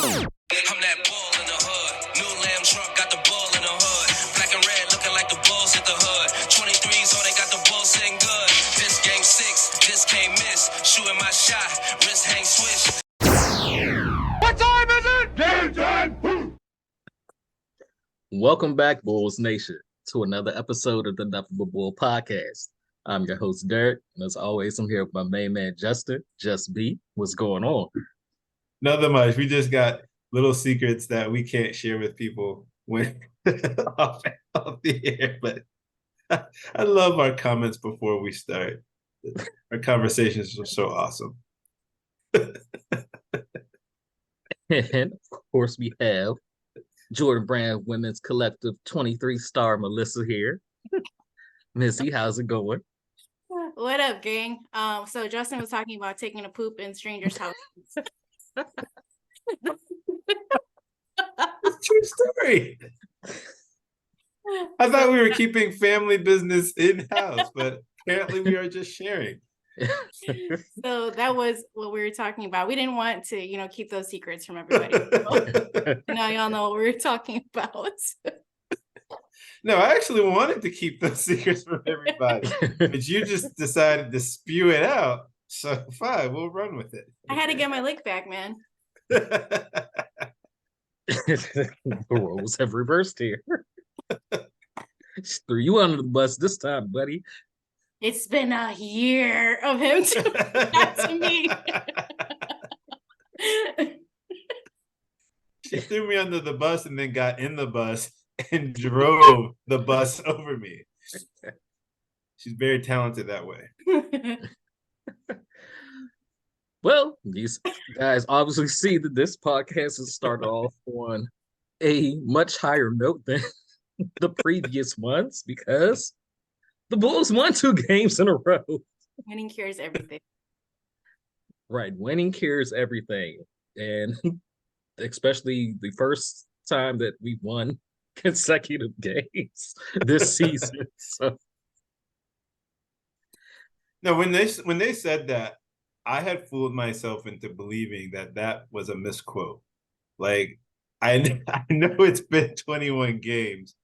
I'm that bull in the hood. New lamb truck got the bull in the hood. Black and red looking like the bulls hit the hood. 23s, oh, they got the bull sitting good. This game 6, this can't miss. Shooting my shot, wrist hang swish. What time is it? Game time! Welcome back, Bulls Nation, to another episode of the Nothing But Bull podcast. I'm your host, Derek, and as always, I'm here with my main man, Justin. Just B. What's going on? Nothing much. We just got little secrets that we can't share with people when off the air. But I love our comments before we start. Our conversations are so awesome. And of course, we have Jordan Brand Women's Collective 23-star Melissa here. Missy, how's it going? What up, gang? So Justin was talking about taking a poop in strangers' houses. It's a true story. I thought we were keeping family business in-house, but apparently we are just sharing. So that was what we were talking about. We didn't want to, keep those secrets from everybody. So now y'all know what we were talking about. No, I actually wanted to keep those secrets from everybody, but you just decided to spew it out. So fine, we'll run with it. I had to get my lick back, man. The roles have reversed here. She threw you under the bus this time, buddy. It's been a year of him doing that to me. She threw me under the bus and then got in the bus and drove the bus over me. She's very talented that way. Well, these guys obviously see that this podcast has started off on a much higher note than the previous ones because the Bulls won 2 games in a row. Winning cures everything. Right, winning cures everything. And especially the first time that we won consecutive games this season. So No, when they said that, I had fooled myself into believing that was a misquote. Like, I know it's been 21 games,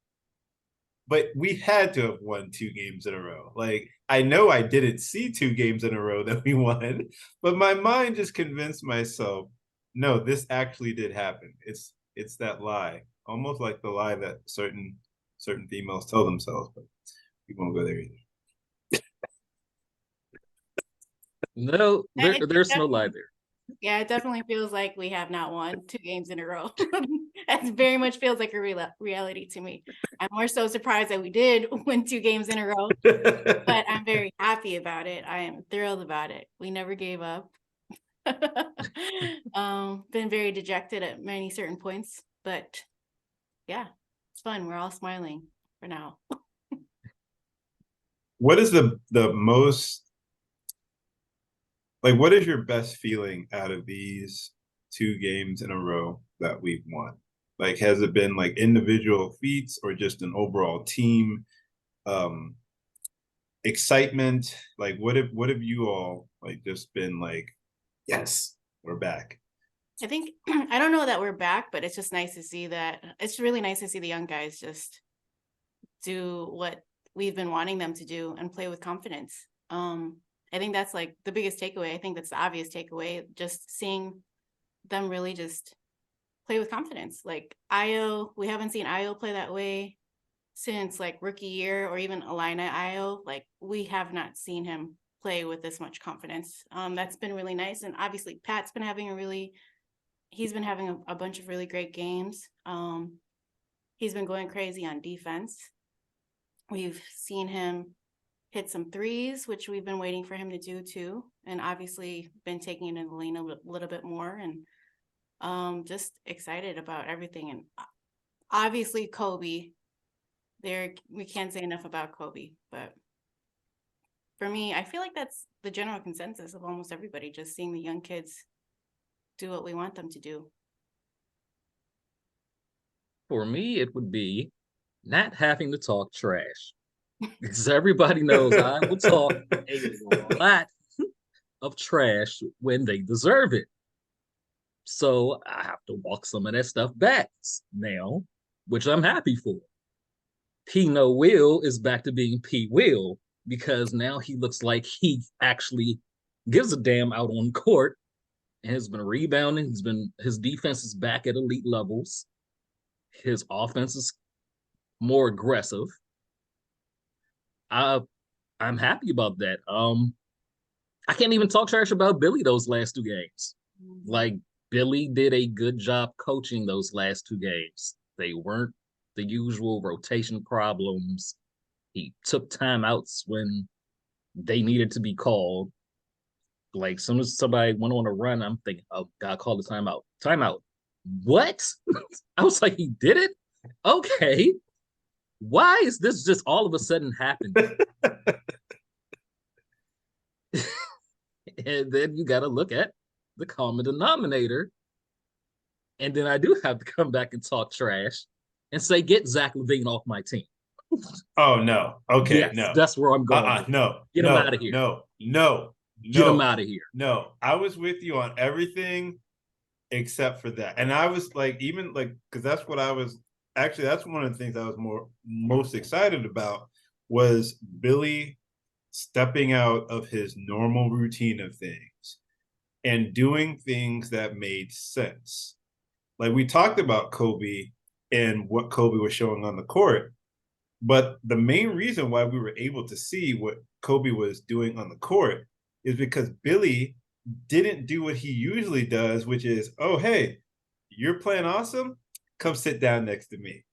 but we had to have won 2 games in a row. Like, I know I didn't see 2 games in a row that we won, but my mind just convinced myself, no, this actually did happen. It's that lie, almost like the lie that certain females tell themselves, but we won't go there either. no, there's no lie there. Yeah, it definitely feels like we have not won 2 games in a row. It very much feels like a reality to me. I'm more so surprised that we did win 2 games in a row, but I'm very happy about it. I am thrilled about it. We never gave up. Been very dejected at many certain points, but yeah, it's fun. We're all smiling for now. What is the most, like, what is your best feeling out of these 2 games in a row that we've won? Like, has it been like individual feats or just an overall team excitement? Like, what have you all like just been like, yes, we're back? I think, I don't know that we're back, but it's just nice to see that. It's really nice to see the young guys just do what we've been wanting them to do and play with confidence. I think that's like the biggest takeaway. I think that's the obvious takeaway, just seeing them really just play with confidence. Like Ayo, we haven't seen Ayo play that way since like rookie year, or even Alina Ayo. Like, we have not seen him play with this much confidence. That's been really nice. And obviously Pat's been having he's been having a bunch of really great games. He's been going crazy on defense. We've seen him hit some threes, which we've been waiting for him to do too. And obviously been taking it in the lane a little bit more, and just excited about everything. And obviously Kobe, we can't say enough about Kobe, but for me, I feel like that's the general consensus of almost everybody, just seeing the young kids do what we want them to do. For me, it would be not having to talk trash. Because everybody knows I will talk a lot of trash when they deserve it. So I have to walk some of that stuff back now, which I'm happy for. P. No Will is back to being P. Will because now he looks like he actually gives a damn out on court and has been rebounding. His defense is back at elite levels. His offense is more aggressive. I'm happy about that. I can't even talk trash about Billy those last 2 games. Like, Billy did a good job coaching those last 2 games. They weren't the usual rotation problems. He took timeouts when they needed to be called. Like, as soon as somebody went on a run, I'm thinking, oh, God, call the timeout. Timeout. What? I was like, he did it? Okay. Why is this just all of a sudden happening? And then you got to look at the common denominator. And then I do have to come back and talk trash and say, get Zach LaVine off my team. Oh, no. Okay, yes, no. That's where I'm going. No. Get him out of here. No. Get him out of here. No, I was with you on everything except for that. And I was like, even like, because that's what I was, actually, that's one of the things I was most excited about was Billy stepping out of his normal routine of things and doing things that made sense. Like we talked about Kobe and what Kobe was showing on the court, but the main reason why we were able to see what Kobe was doing on the court is because Billy didn't do what he usually does, which is, oh, hey, you're playing awesome? Come sit down next to me.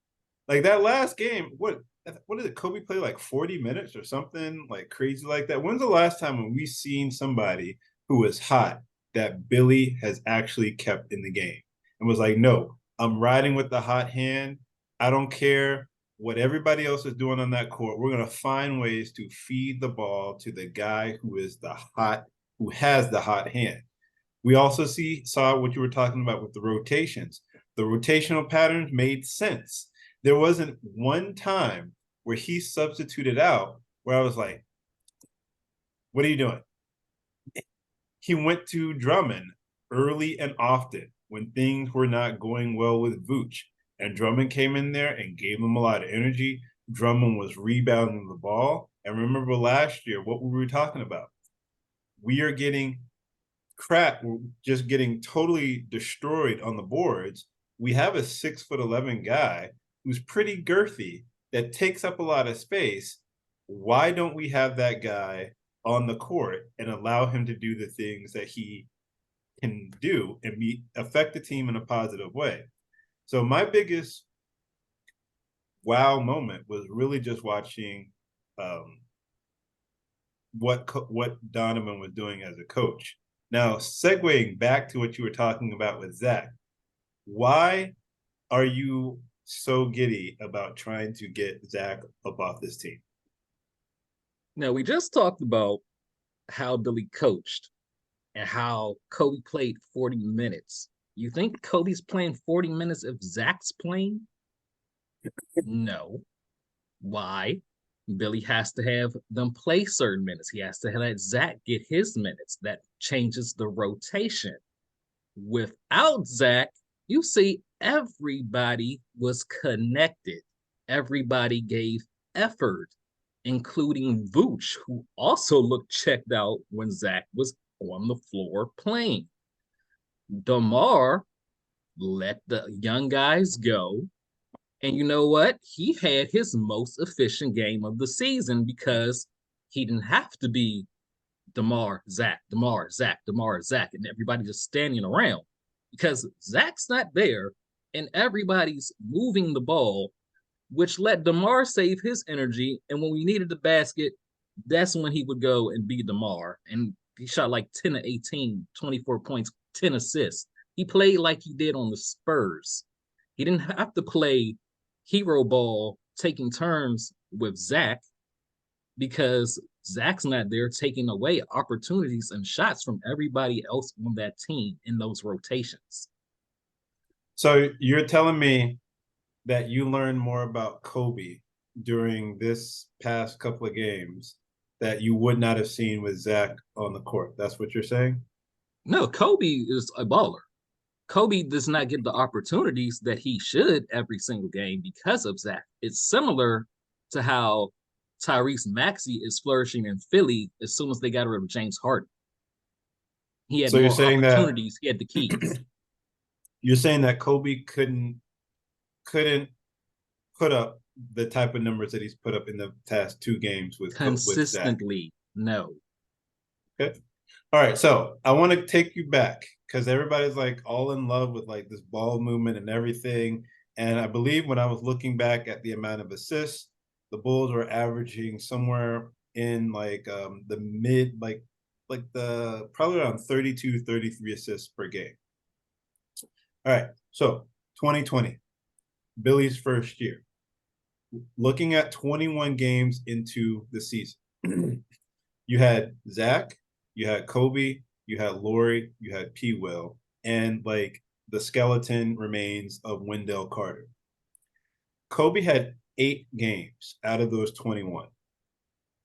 Like that last game, what did it, Kobe play like 40 minutes or something like crazy like that? When's the last time when we seen somebody who was hot that Billy has actually kept in the game and was like, no, I'm riding with the hot hand. I don't care what everybody else is doing on that court. We're going to find ways to feed the ball to the guy who has the hot hand. We also saw what you were talking about with the rotations. The rotational patterns made sense. There wasn't one time where he substituted out where I was like, what are you doing? He went to Drummond early and often when things were not going well with Vooch. And Drummond came in there and gave him a lot of energy. Drummond was rebounding the ball. And remember last year, what were we talking about? We are getting crap. We're just getting totally destroyed on the boards. We have a 6'11" guy who's pretty girthy that takes up a lot of space. Why don't we have that guy on the court and allow him to do the things that he can do and affect the team in a positive way? So my biggest wow moment was really just watching what Donovan was doing as a coach. Now, segueing back to what you were talking about with Zach, why are you so giddy about trying to get Zach up off this team? Now, we just talked about how Billy coached and how Kobe played 40 minutes. You think Kobe's playing 40 minutes if Zach's playing? No. Why? Billy has to have them play certain minutes. He has to let Zach get his minutes. That changes the rotation. Without Zach, you see everybody was connected. Everybody gave effort, including Vooch, who also looked checked out when Zach was on the floor playing. DeMar let the young guys go. And you know what? He had his most efficient game of the season because he didn't have to be DeMar, Zach, DeMar, Zach, DeMar, Zach, and everybody just standing around because Zach's not there and everybody's moving the ball, which let DeMar save his energy. And when we needed the basket, that's when he would go and be DeMar. And he shot like 10 to 18, 24 points, 10 assists. He played like he did on the Spurs. He didn't have to play hero ball taking turns with Zach because Zach's not there taking away opportunities and shots from everybody else on that team in those rotations. So you're telling me that you learned more about Kobe during this past couple of games that you would not have seen with Zach on the court. That's what you're saying? No, Kobe is a baller. Kobe does not get the opportunities that he should every single game because of Zach. It's similar to how Tyrese Maxey is flourishing in Philly as soon as they got rid of James Harden. He had So you're more saying that opportunities. He had the keys. you're saying that Kobe couldn't put up the type of numbers that he's put up in the past 2 games with Zach. Consistently, no. Okay. All right. So I want to take you back because everybody's like all in love with like this ball movement and everything. And I believe when I was looking back at the amount of assists, the Bulls were averaging somewhere in like the mid, like the probably around 32, 33 assists per game. All right. So 2020, Billy's first year. Looking at 21 games into the season, you had Zach, you had Kobe, you had Lauri, you had P. Will, and like the skeleton remains of Wendell Carter. Kobe had 8 games out of those 21.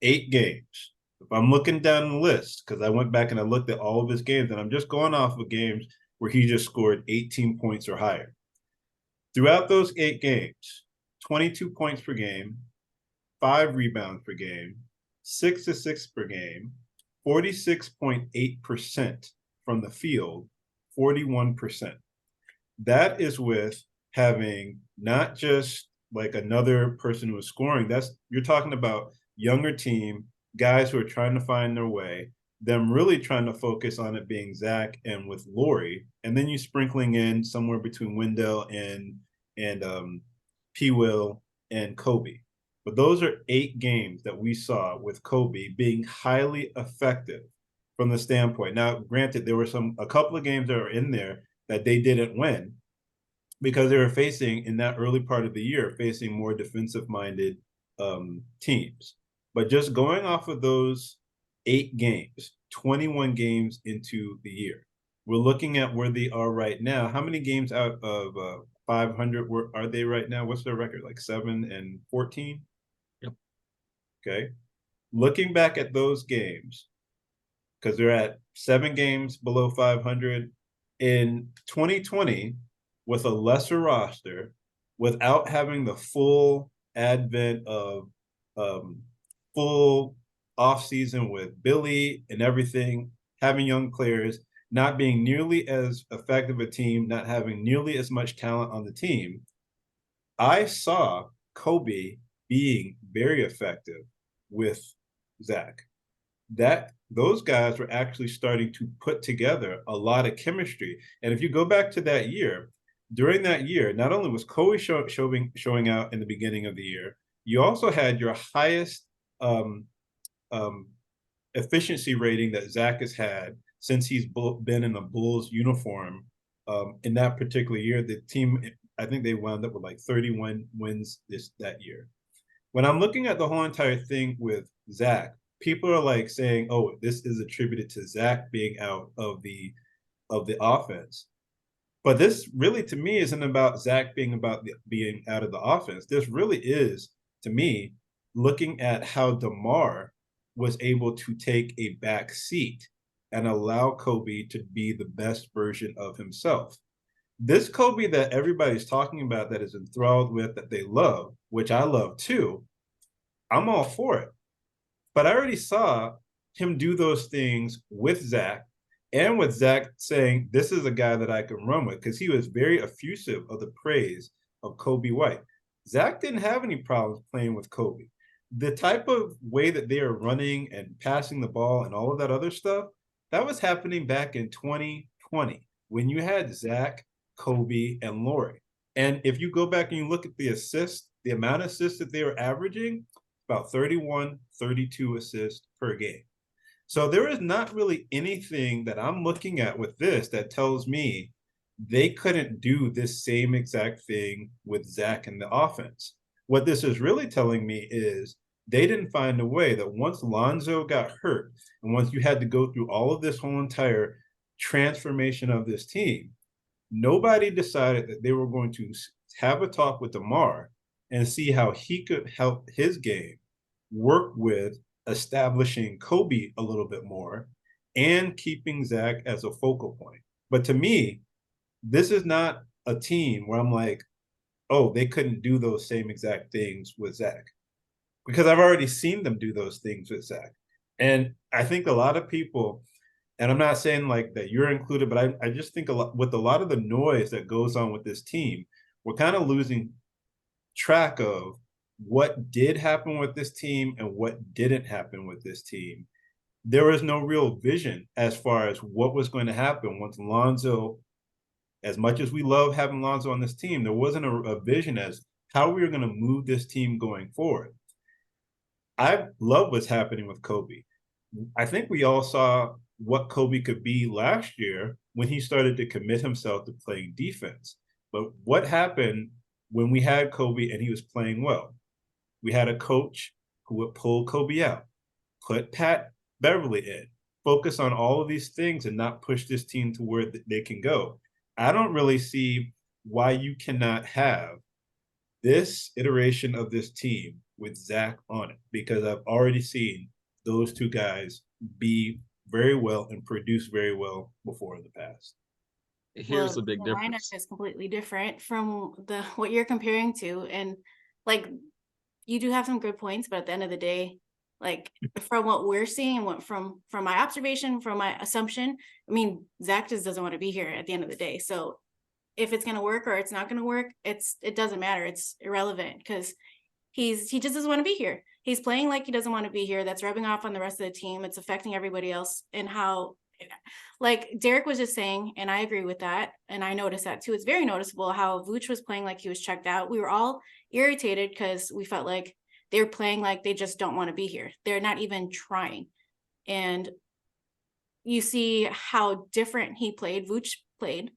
8 games. If I'm looking down the list, because I went back and I looked at all of his games, and I'm just going off of games where he just scored 18 points or higher. Throughout those 8 games, 22 points per game, 5 rebounds per game, 6 assists per game, 46.8% from the field, 41%. That is with having not just like another person who is scoring. You're talking about younger team, guys who are trying to find their way, them really trying to focus on it being Zach and with Lauri, and then you sprinkling in somewhere between Wendell and P. Will and Kobe. But those are 8 games that we saw with Kobe being highly effective from the standpoint. Now, granted, there were a couple of games that were in there that they didn't win because they were facing, in that early part of the year, facing more defensive-minded teams. But just going off of those 8 games, 21 games into the year, we're looking at where they are right now. How many games out of 500 are they right now? What's their record? Like 7-14? Yep. Okay. Looking back at those games, because they're at 7 games below 500 in 2020 with a lesser roster, without having the full advent of full off season with Billy and everything, having young players, not being nearly as effective a team, not having nearly as much talent on the team, I saw Kobe being very effective with Zach. Those guys were actually starting to put together a lot of chemistry. And if you go back to that year, during that year, not only was Kobe showing out in the beginning of the year, you also had your highest efficiency rating that Zach has had since he's been in the Bulls uniform. In that particular year, the team, I think they wound up with like 31 wins that year. When I'm looking at the whole entire thing with Zach, people are like saying, "Oh, this is attributed to Zach being out of the offense." But this really, to me, isn't about Zach being out of the offense. This really is, to me, looking at how DeMar was able to take a back seat and allow Kobe to be the best version of himself. This Kobe that everybody's talking about, that is enthralled with, that they love, which I love too, I'm all for it. But I already saw him do those things with Zach, and with Zach saying, this is a guy that I can run with, because he was very effusive of the praise of Kobe White. Zach didn't have any problems playing with Kobe. The type of way that they are running and passing the ball and all of that other stuff, that was happening back in 2020 when you had Zach, Kobe, and Lauri. And if you go back and you look at the assists, the amount of assists that they were averaging, about 31, 32 assists per game. So there is not really anything that I'm looking at with this that tells me they couldn't do this same exact thing with Zach in the offense. What this is really telling me is they didn't find a way that once Lonzo got hurt and once you had to go through all of this whole entire transformation of this team, nobody decided that they were going to have a talk with DeMar and see how he could help his game work with establishing Kobe a little bit more and keeping Zach as a focal point. But to me, this is not a team where I'm like, oh, they couldn't do those same exact things with Zach, because I've already seen them do those things with Zach. And I think a lot of people, and I'm not saying like that you're included, but I just think a lot with a lot of the noise that goes on with this team, we're kind of losing track of what did happen with this team and what didn't happen with this team. There was no real vision as far as what was going to happen once Lonzo, as much as we love having Lonzo on this team, there wasn't a vision as how we were going to move this team going forward. I love what's happening with Kobe. I think we all saw what Kobe could be last year when he started to commit himself to playing defense. But what happened when we had Kobe and he was playing well? We had a coach who would pull Kobe out, put Pat Beverly in, focus on all of these things and not push this team to where they can go. I don't really see why you cannot have this iteration of this team with Zach on it, because I've already seen those two guys be very well and produce very well before in the past. Here's the big the lineup difference. is completely different from what you're comparing to, and like you do have some good points, but at the end of the day, like from what we're seeing and what from my observation, from my assumption, I mean, Zach just doesn't want to be here at the end of the day. So if it's going to work or it's not going to work, it doesn't matter. It's irrelevant because he just doesn't want to be here. He's playing like he doesn't want to be here. That's rubbing off on the rest of the team. It's affecting everybody else. And how, like Derek was just saying, and I agree with that, and I noticed that too. It's very noticeable how Vooch was playing like he was checked out. We were all irritated because we felt like they were playing like they just don't want to be here. They're not even trying. And you see how different he played, Vooch played.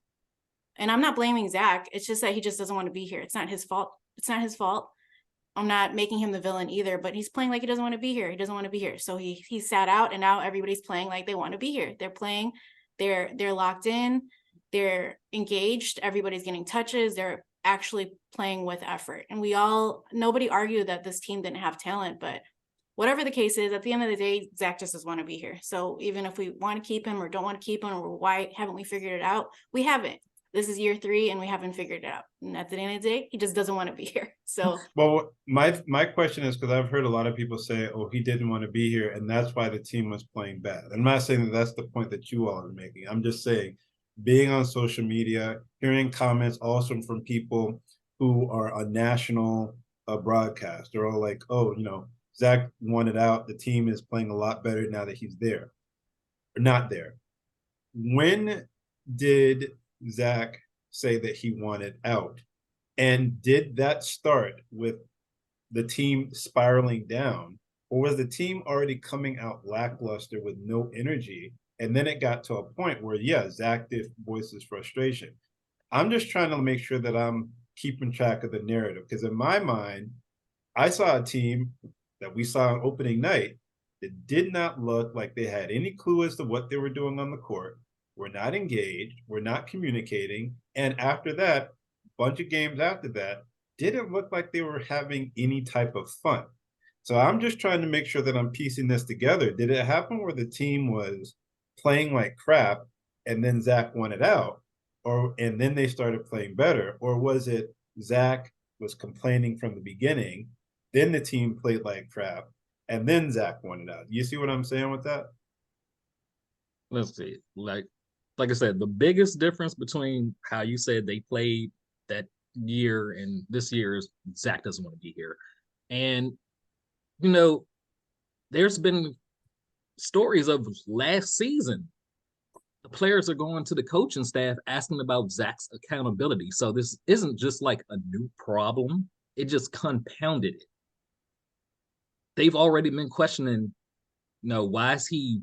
And I'm not blaming Zach. It's just that he just doesn't want to be here. It's not his fault. It's not his fault. I'm not making him the villain either, but he's playing like he doesn't want to be here. He doesn't want to be here. So he sat out, and now everybody's playing like they want to be here. They're playing, they're locked in, they're engaged, everybody's getting touches, they're actually playing with effort. And nobody argued that this team didn't have talent, but whatever the case is, at the end of the day, Zach just doesn't want to be here. So even if we want to keep him or don't want to keep him, or why haven't we figured it out? We haven't. This is year 3 and we haven't figured it out. And at the end of the day, he just doesn't want to be here. So well, my question is, because I've heard a lot of people say, oh, he didn't want to be here, and that's why the team was playing bad. I'm not saying that that's the point that you all are making. I'm just saying, being on social media, hearing comments also from people who are on national broadcast, they're all like, oh, Zach wanted out. The team is playing a lot better now that he's there, or not there. When did Zach say that he wanted out? And did that start with the team spiraling down, or was the team already coming out lackluster with no energy? And then it got to a point where, yeah, Zach did voice his frustration. I'm just trying to make sure that I'm keeping track of the narrative, because in my mind, I saw a team that we saw on opening night that did not look like they had any clue as to what they were doing on the court. We're not engaged, we're not communicating. And after that, a bunch of games after that, didn't look like they were having any type of fun. So I'm just trying to make sure that I'm piecing this together. Did it happen where the team was playing like crap and then Zach wanted out, and then they started playing better? Or was it Zach was complaining from the beginning, then the team played like crap, and then Zach wanted out? You see what I'm saying with that? Let's see. Like I said, the biggest difference between how you said they played that year and this year is Zach doesn't want to be here. And, there's been stories of last season. The players are going to the coaching staff asking about Zach's accountability. So this isn't just like a new problem. It just compounded it. They've already been questioning, why is he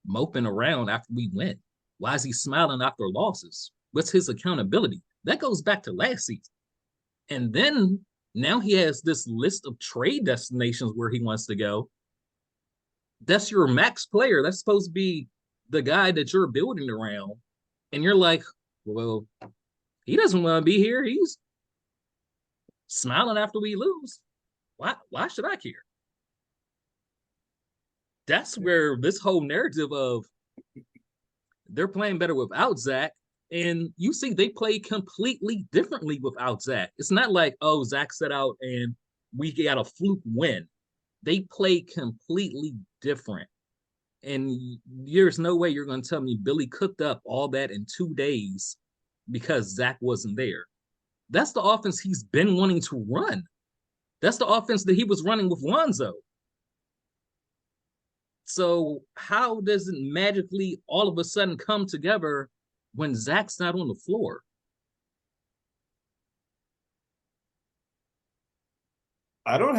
moping around after we win? Why is he smiling after losses? What's his accountability? That goes back to last season. And then now he has this list of trade destinations where he wants to go. That's your max player. That's supposed to be the guy that you're building around. And you're like, well, he doesn't want to be here. He's smiling after we lose. Why should I care? That's where this whole narrative of they're playing better without Zach And you see, they play completely differently without Zach. It's not like, oh, Zach set out and we got a fluke win. They play completely different. And there's no way you're going to tell me Billy cooked up all that in 2 days because Zach wasn't there. That's the offense he's been wanting to run. That's the offense that he was running with Lonzo. So how does it magically all of a sudden come together when Zach's not on the floor? I don't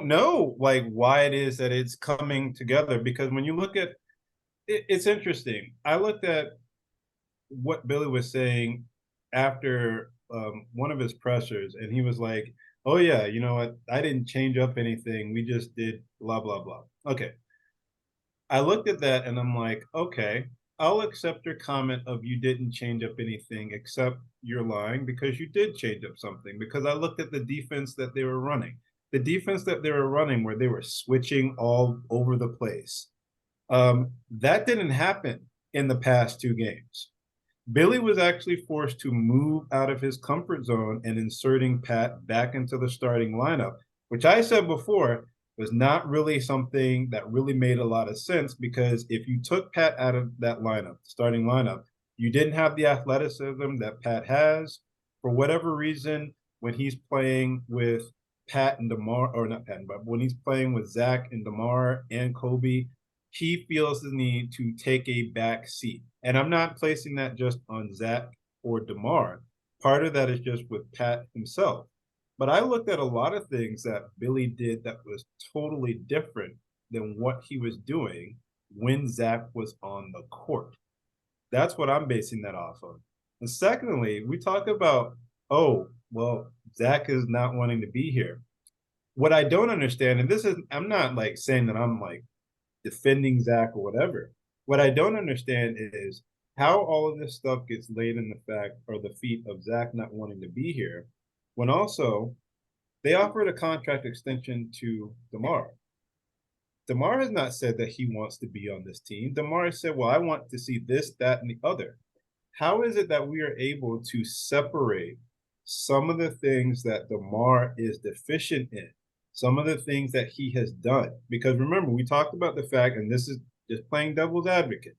know like why it is that it's coming together, because when you look at it, it's interesting. I looked at what Billy was saying after one of his pressers, and he was like, "Oh yeah, you know what? I didn't change up anything. We just did blah blah blah." Okay, I looked at that and I'm like, okay, I'll accept your comment of you didn't change up anything, except you're lying because you did change up something. Because I looked at the defense that they were running, the defense that they were running, where they were switching all over the place. That didn't happen in the past 2 games. Billy was actually forced to move out of his comfort zone and inserting Pat back into the starting lineup, which I said before was not really something that really made a lot of sense, because if you took Pat out of that lineup, starting lineup, you didn't have the athleticism that Pat has. For whatever reason, when he's playing with Pat and DeMar, or not Pat, but when he's playing with Zach and DeMar and Kobe, he feels the need to take a back seat. And I'm not placing that just on Zach or DeMar. Part of that is just with Pat himself. But I looked at a lot of things that Billy did that was totally different than what he was doing when Zach was on the court. That's what I'm basing that off of. And secondly, we talk about, oh, well, Zach is not wanting to be here. What I don't understand, and this is, I'm not like saying that I'm like defending Zach or whatever. What I don't understand is how all of this stuff gets laid in the fact or the feet of Zach not wanting to be here, when also they offered a contract extension to DeMar. DeMar has not said that he wants to be on this team. DeMar said, well, I want to see this, that, and the other. How is it that we are able to separate some of the things that DeMar is deficient in, some of the things that he has done? Because remember, we talked about the fact, and this is just playing devil's advocate,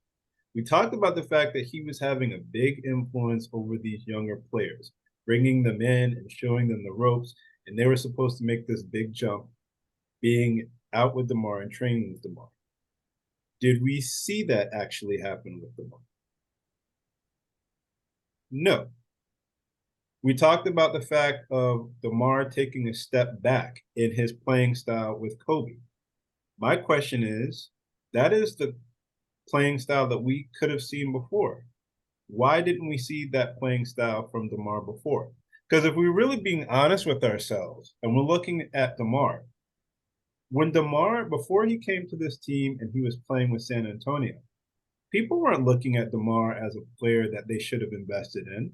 we talked about the fact that he was having a big influence over these younger players, bringing them in and showing them the ropes, and they were supposed to make this big jump, being out with DeMar and training with DeMar. Did we see that actually happen with DeMar? No. We talked about the fact of DeMar taking a step back in his playing style with Kobe. My question is, that is the playing style that we could have seen before. Why didn't we see that playing style from DeMar before? Because if we're really being honest with ourselves and we're looking at DeMar, when DeMar, before he came to this team and he was playing with San Antonio, people weren't looking at DeMar as a player that they should have invested in.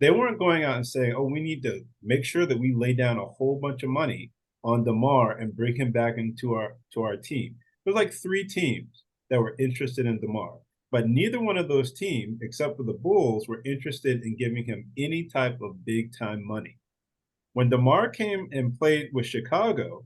They weren't going out and saying, oh, we need to make sure that we lay down a whole bunch of money on DeMar and bring him back into our team. There's like 3 teams that were interested in DeMar, but neither one of those teams, except for the Bulls, were interested in giving him any type of big time money. When DeMar came and played with Chicago,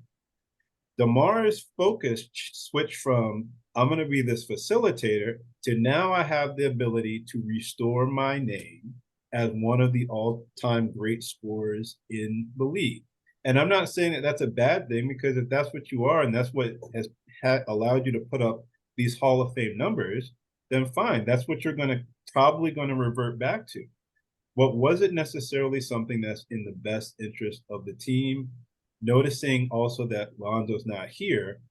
DeMar's focus switched from, I'm going to be this facilitator, to now I have the ability to restore my name as one of the all-time great scorers in the league. And I'm not saying that that's a bad thing, because if that's what you are and that's what has allowed you to put up these Hall of Fame numbers, then fine. That's what you're probably going to revert back to. But was it necessarily something that's in the best interest of the team? Noticing also that Lonzo's not here,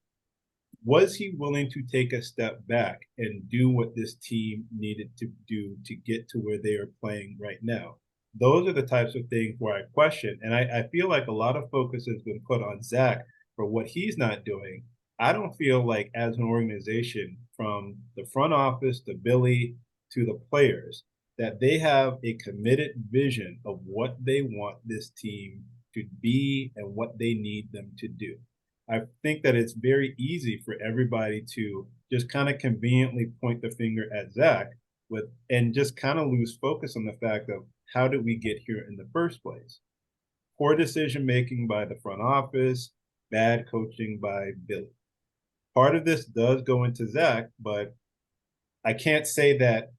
was he willing to take a step back and do what this team needed to do to get to where they are playing right now? Those are the types of things where I question. And I feel like a lot of focus has been put on Zach for what he's not doing. I don't feel like, as an organization, from the front office to Billy to the players, that they have a committed vision of what they want this team to be and what they need them to do. I think that it's very easy for everybody to just kind of conveniently point the finger at Zach, and just kind of lose focus on the fact of how did we get here in the first place? Poor decision making by the front office, bad coaching by Billy. Part of this does go into Zach, but I can't say that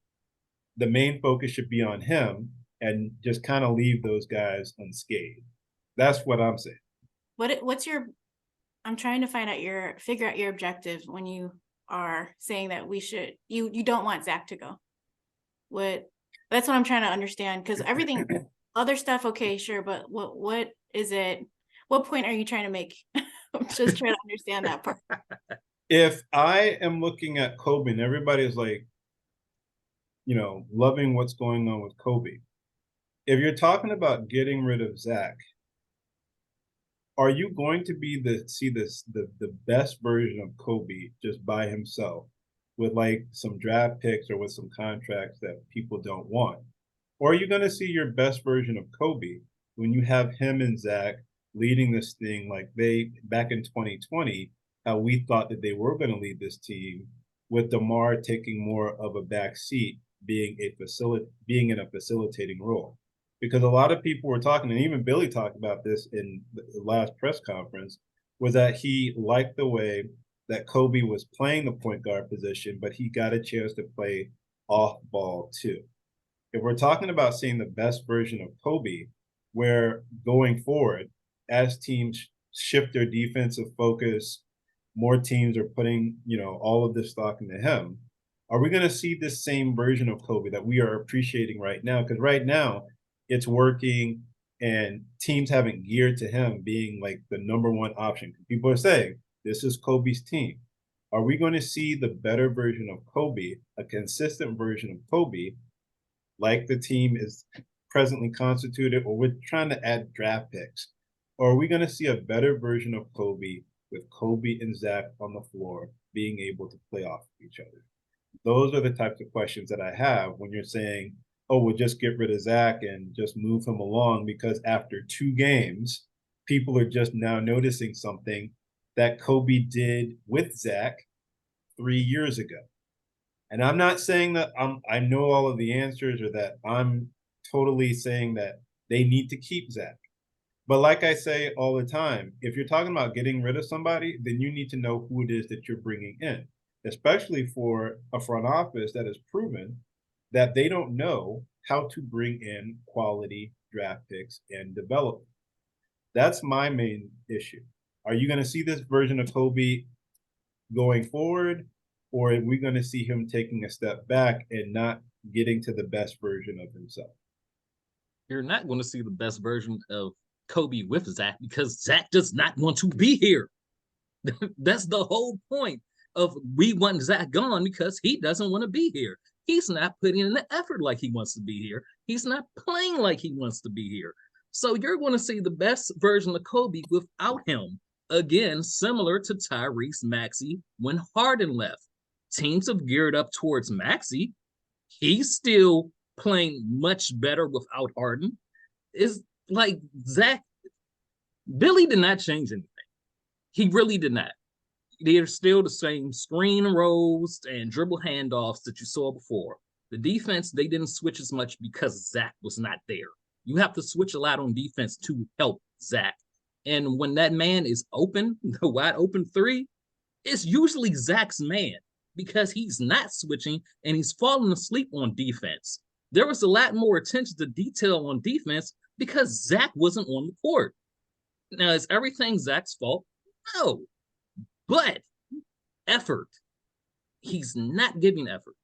the main focus should be on him and just kind of leave those guys unscathed. That's what I'm saying. What's your, I'm trying to figure out your objectives when you are saying that you don't want Zach to go. That's what I'm trying to understand, because everything, other stuff, okay, sure, but what is it? What point are you trying to make? I'm just trying to understand that part. If I am looking at Kobe and everybody's like, loving what's going on with Kobe, if you're talking about getting rid of Zach, are you going to see the best version of Kobe just by himself with like some draft picks or with some contracts that people don't want? Or are you going to see your best version of Kobe when you have him and Zach leading this thing like they back in 2020, how we thought that they were going to lead this team, with DeMar taking more of a back seat, being in a facilitating role? Because a lot of people were talking, and even Billy talked about this in the last press conference, was that he liked the way that Kobe was playing the point guard position, but he got a chance to play off ball too. If we're talking about seeing the best version of Kobe, where going forward, as teams shift their defensive focus, more teams are putting, all of this stock into him. Are we going to see this same version of Kobe that we are appreciating right now? Because right now it's working and teams haven't geared to him being like the number one option. People are saying this is Kobe's team. Are we going to see the better version of Kobe, a consistent version of Kobe, like the team is presently constituted, or we're trying to add draft picks? Or are we going to see a better version of Kobe with Kobe and Zach on the floor being able to play off of each other? Those are the types of questions that I have when you're saying, oh, we'll just get rid of Zach and just move him along, because after 2 games, people are just now noticing something that Kobe did with Zach 3 years ago. And I'm not saying that I know all of the answers, or that I'm totally saying that they need to keep Zach. But like I say all the time, if you're talking about getting rid of somebody, then you need to know who it is that you're bringing in, especially for a front office that has proven that they don't know how to bring in quality draft picks and develop them. That's my main issue. Are you going to see this version of Kobe going forward, or are we going to see him taking a step back and not getting to the best version of himself? You're not going to see the best version of Kobe with Zach, because Zach does not want to be here. That's the whole point of we want Zach gone, because he doesn't want to be here. He's not putting in the effort like he wants to be here. He's not playing like he wants to be here. So you're going to see the best version of Kobe without him. Again, similar to Tyrese Maxey when Harden left. Teams have geared up towards Maxey. He's still playing much better without Harden. Is like Zach, Billy did not change anything. He really did not. They're still the same screen rolls and dribble handoffs that you saw before. The defense, they didn't switch as much because Zach was not there. You have to switch a lot on defense to help Zach. And when that man is open, the wide open 3, it's usually Zach's man, because he's not switching and he's falling asleep on defense. There was a lot more attention to detail on defense because Zach wasn't on the court. Now, is everything Zach's fault? No. But effort. He's not giving effort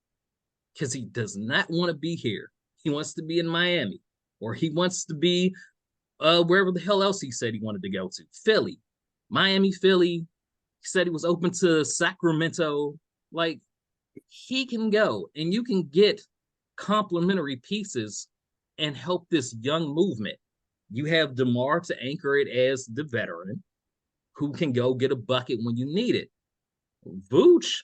because he does not want to be here. He wants to be in Miami, or he wants to be wherever the hell else he said he wanted to go to. Philly, Miami, Philly. He said he was open to Sacramento. Like, he can go, and you can get complementary pieces and help this young movement. You have DeMar to anchor it as the veteran who can go get a bucket when you need it. Vooch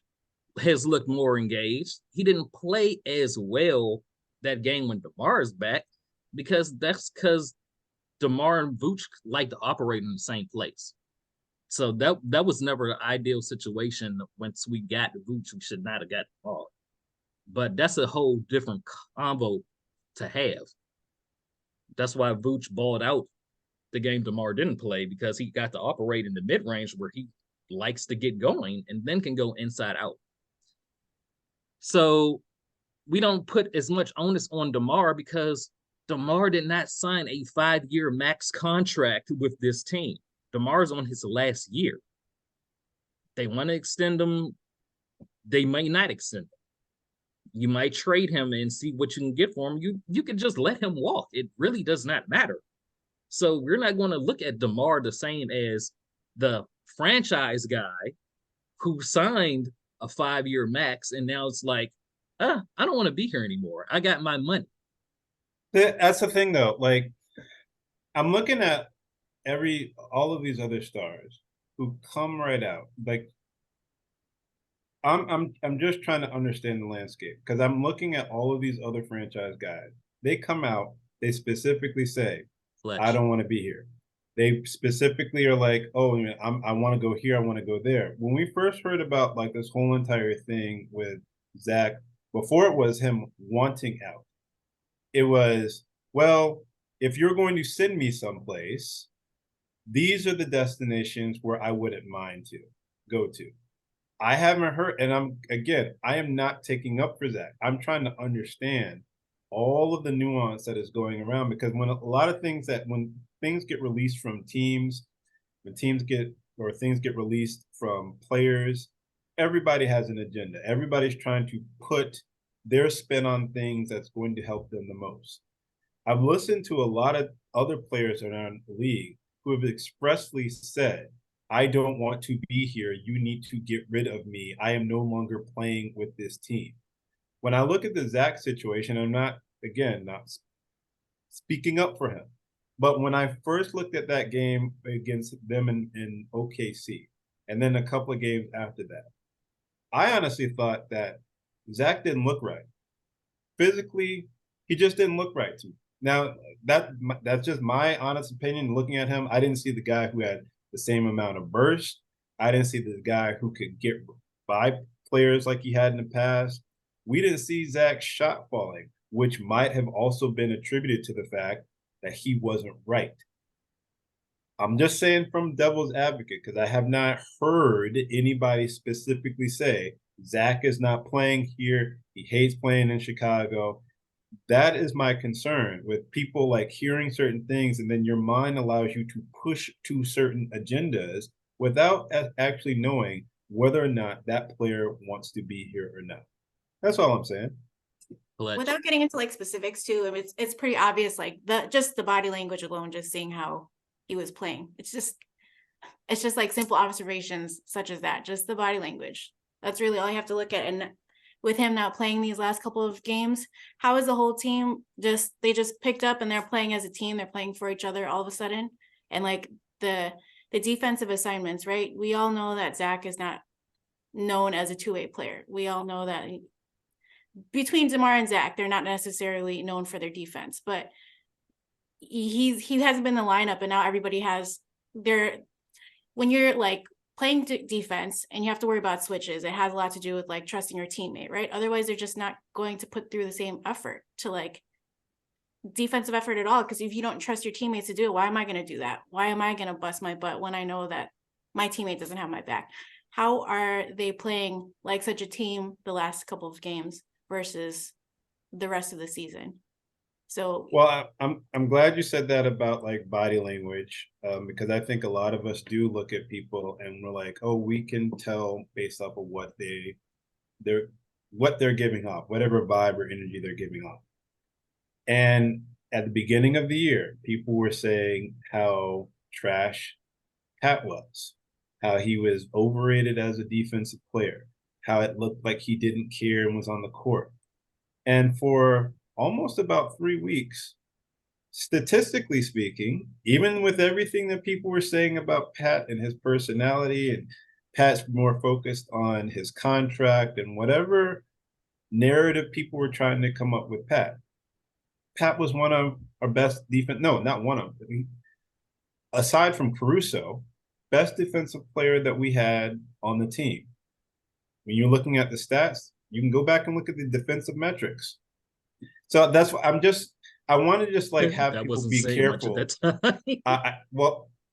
has looked more engaged. He didn't play as well that game when DeMar is back, because DeMar and Vooch like to operate in the same place. So that was never an ideal situation. Once we got Vooch, we should not have got DeMar. but that's a whole different combo to have. That's why Vooch balled out the game DeMar didn't play, because he got to operate in the mid range where he likes to get going and then can go inside out. So we don't put as much onus on DeMar because DeMar did not sign a 5-year max contract with this team. DeMar's on his last year. They want to extend him. They may not extend him. You might trade him and see what you can get for him. You can just let him walk. It really does not matter. So we're not going to look at DeMar the same as the franchise guy who signed a 5-year max, and now it's like, I don't want to be here anymore. I got my money. That's the thing, though. Like, I'm looking at all of these other stars who come right out. Like, I'm just trying to understand the landscape, because I'm looking at all of these other franchise guys. They come out, they specifically say, Fletch. I don't want to be here. They specifically are like, oh, I want to go here, I want to go there. When we first heard about like this whole entire thing with Zach, before it was him wanting out, it was, well, if you're going to send me someplace, these are the destinations where I wouldn't mind to go to. I haven't heard, and I am not taking up for Zach. I'm trying to understand all of the nuance that is going around, because when things get released from teams, things get released from players, everybody has an agenda. Everybody's trying to put their spin on things that's going to help them the most. I've listened to a lot of other players around the league who have expressly said, I don't want to be here. You need to get rid of me. I am no longer playing with this team. When I look at the Zach situation, I'm not speaking up for him. But when I first looked at that game against them in OKC, and then a couple of games after that, I honestly thought that Zach didn't look right. Physically, he just didn't look right to me. Now, that's just my honest opinion. Looking at him, I didn't see the guy who had the same amount of burst. I didn't see the guy who could get by players like he had in the past. We didn't see Zach's shot falling, which might have also been attributed to the fact that he wasn't right. I'm just saying from devil's advocate, because I have not heard anybody specifically say Zach is not playing here. He hates playing in Chicago. That is my concern with people, like hearing certain things, and then your mind allows you to push to certain agendas without actually knowing whether or not that player wants to be here or not. That's all I'm saying. Fletch. Without getting into like specifics too, I mean, it's pretty obvious, like just the body language alone, just seeing how he was playing. It's just like simple observations such as that, just the body language. That's really all I have to look at. And with him now playing these last couple of games, how is the whole team they just picked up and they're playing as a team, they're playing for each other all of a sudden. And like the defensive assignments, right? We all know that Zach is not known as a two-way player. We all know that between DeMar and Zach, they're not necessarily known for their defense, but he hasn't been in the lineup, and now everybody has when you're like playing defense and you have to worry about switches, it has a lot to do with like trusting your teammate, right? Otherwise, they're just not going to put through the same effort to like defensive effort at all. Because if you don't trust your teammates to do it, why am I going to do that? Why am I going to bust my butt when I know that my teammate doesn't have my back? How are they playing like such a team the last couple of games versus the rest of the season? So, well, I'm glad you said that about like body language, because I think a lot of us do look at people and we're like, oh, we can tell based off of what they're giving off, whatever vibe or energy they're giving off. And at the beginning of the year, people were saying how trash Pat was, how he was overrated as a defensive player, how it looked like he didn't care and was on the court. And for almost about 3 weeks, statistically speaking, even with everything that people were saying about Pat and his personality, and Pat's more focused on his contract and whatever narrative people were trying to come up with Pat was one of our best defense. No, not one of them. Aside from Caruso, best defensive player that we had on the team. When you're looking at the stats, You can go back and look at the defensive metrics. So that's what I want to just like have that people wasn't be saying much careful. at that time.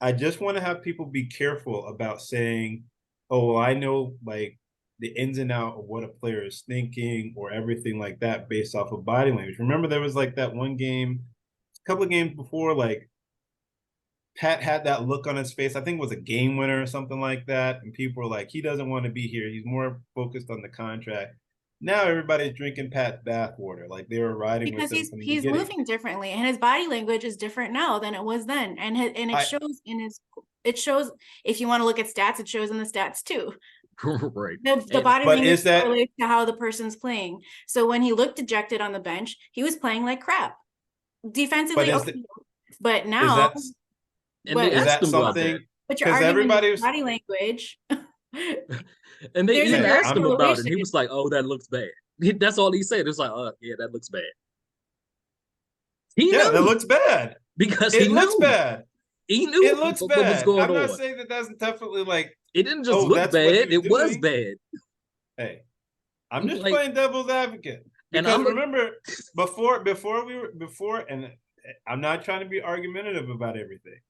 I just want to have people be careful about saying, oh, well, I know like the ins and out of what a player is thinking or everything like that based off of body language. Remember, there was like that one game, a couple of games before, like Pat had that look on his face. I think it was a game winner or something like that. And people were like, he doesn't want to be here. He's more focused on the contract. Now everybody's drinking Pat's bathwater. Like they were riding Because with him from the he's beginning. moving differently, and his body language is different now than it was then, and it shows in his. It shows if you want to look at stats, it shows in the stats too. Right. The body But language is that- correlates to how the person's playing. So when he looked dejected on the bench, he was playing like crap. Defensively, But okay, but now, And they is asked that him about something? that. but your Because argument everybody is was body language. And they There's even a asked him about it. And he correlation. was like, oh, that looks bad. That's all he said. It's like, oh, yeah, that looks bad. He Yeah, knew that looks bad. because It he looks knew. bad. He knew It looks what was bad. going I'm not on. saying that that's definitely like, It didn't just oh, look that's what bad. he It was was doing. bad. Hey, I'm just Like- playing devil's advocate. And Because I'm remember, before, and I'm not trying to be argumentative about everything,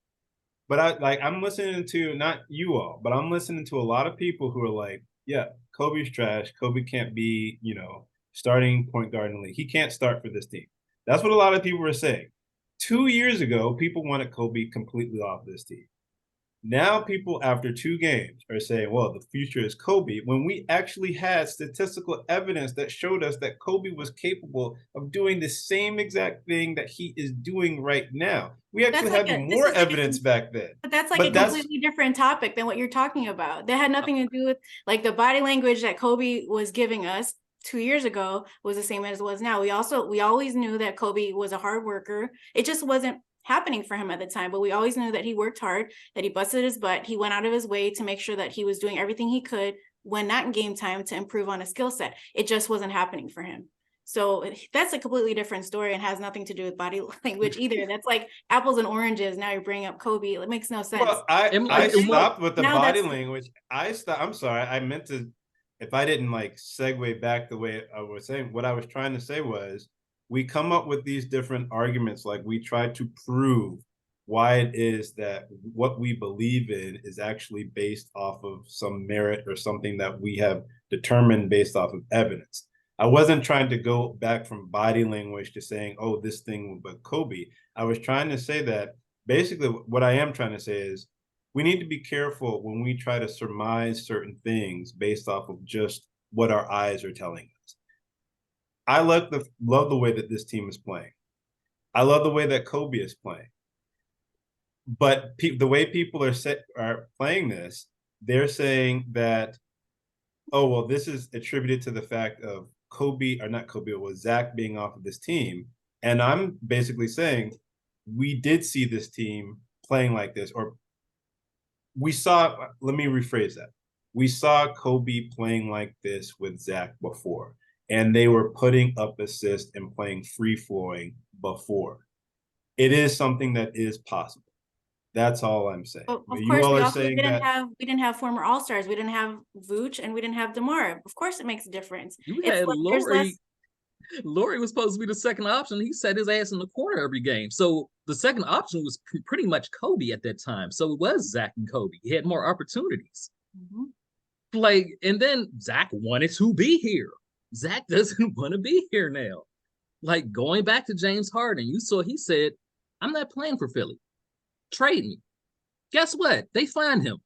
but I'm listening to not you all, but I'm listening to a lot of people who are like, yeah, Kobe's trash. Kobe can't be, starting point guard in the league. He can't start for this team. That's what a lot of people were saying. 2 years ago, people wanted Kobe completely off this team. Now people, after 2 games, are saying, well, the future is Kobe, when we actually had statistical evidence that showed us that Kobe was capable of doing the same exact thing that he is doing right now. We actually That's like had a- more this is like a- evidence back then. But that's like But a that's- completely different topic than what you're talking about. That had nothing to do with like the body language that Kobe was giving us 2 years ago was the same as it was now. We always knew that Kobe was a hard worker. It just wasn't happening for him at the time, but we always knew that he worked hard, that he busted his butt. He went out of his way to make sure that he was doing everything he could when not in game time to improve on a skill set. It just wasn't happening for him. So that's a completely different story and has nothing to do with body language either. That's like apples and oranges. Now you're bringing up Kobe. It makes no sense. Well, And I like- and what- stopped with the Now body that's- language. I'm sorry. I meant to, if I didn't like segue back the way I was saying, what I was trying to say was we come up with these different arguments. Like we try to prove why it is that what we believe in is actually based off of some merit or something that we have determined based off of evidence. I wasn't trying to go back from body language to saying, oh, this thing with Kobe. I was trying to say that basically what I am trying to say is we need to be careful when we try to surmise certain things based off of just what our eyes are telling us. I love the way that this team is playing. I love the way that Kobe is playing. But the way people are playing this, they're saying that, oh, well, this is attributed to the fact of Kobe, or not Kobe, it was Zach being off of this team. And I'm basically saying we did see this team playing like this, or let me rephrase that. We saw Kobe playing like this with Zach before, and they were putting up assists and playing free-flowing before. It is something that is possible. That's all I'm saying. Of You course, all we are also saying didn't that have former All-Stars. We didn't have Vooch and we didn't have DeMar. Of course, it makes a difference. You It's had like there's Laurie. Laurie was supposed to be the second option. He set his ass in the corner every game. So the second option was pretty much Kobe at that time. So it was Zach and Kobe. He had more opportunities. Mhm. Like, and then Zach wanted to be here. Zach doesn't want to be here now. Like going back to James Harden, you saw he said, I'm not playing for Philly. Trade me. Guess what? They find him.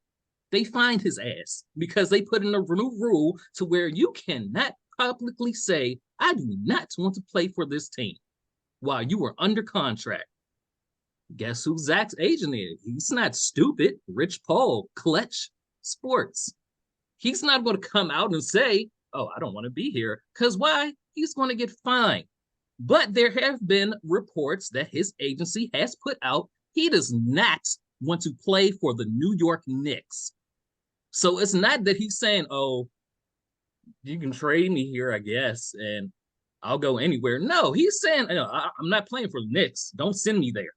They find his ass because they put in a new rule to where you cannot publicly say, I do not want to play for this team while you are under contract. Guess who Zach's agent is? He's not stupid. Rich Paul, Clutch Sports. He's not going to come out and say, oh, I don't want to be here. Because why? He's going to get fined. But there have been reports that his agency has put out he does not want to play for the New York Knicks. So it's not that he's saying, oh, you can trade me here, I guess, and I'll go anywhere. No, he's saying, I'm not playing for the Knicks. Don't send me there.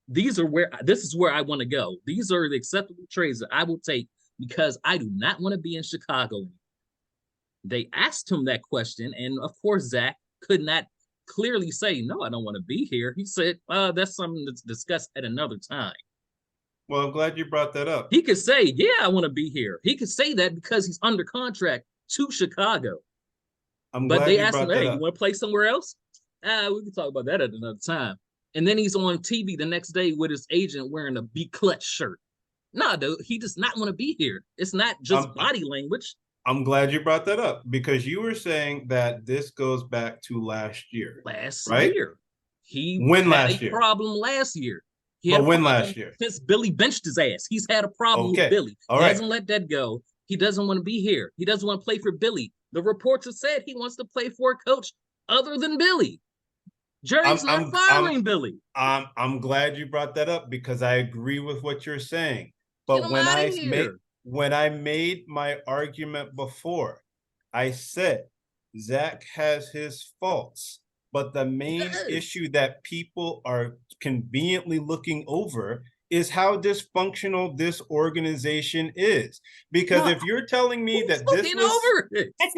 This is where I want to go. These are the acceptable trades that I will take because I do not want to be in Chicago. They asked him that question, and of course, Zach could not clearly say, no, I don't want to be here. He said, that's something that's discussed at another time. Well, I'm glad you brought that up. He could say, yeah, I want to be here. He could say that because he's under contract to Chicago. I'm But glad they you asked him, brought that hey, up. you want to play somewhere else? We can talk about that at another time. And then he's on TV the next day with his agent wearing a Be Clutch shirt. No, dude, he does not want to be here. It's not just body language. I'm glad you brought that up because you were saying that this goes back to last year. Right? He had last a year? problem last year. He But had a when problem last year? since Billy benched his ass. He's had a problem Okay. with Billy. All He right. hasn't let that go. He doesn't want to be here. He doesn't want to play for Billy. The reports have said he wants to play for a coach other than Billy. Jerry's not firing Billy. I'm glad you brought that up because I agree with what you're saying. Get But him when outta here. when I made my argument before, I said Zach has his faults, but the main does. issue that people are conveniently looking over is how dysfunctional this organization is. Because No, if you're telling me Who's that this looking was over it? that's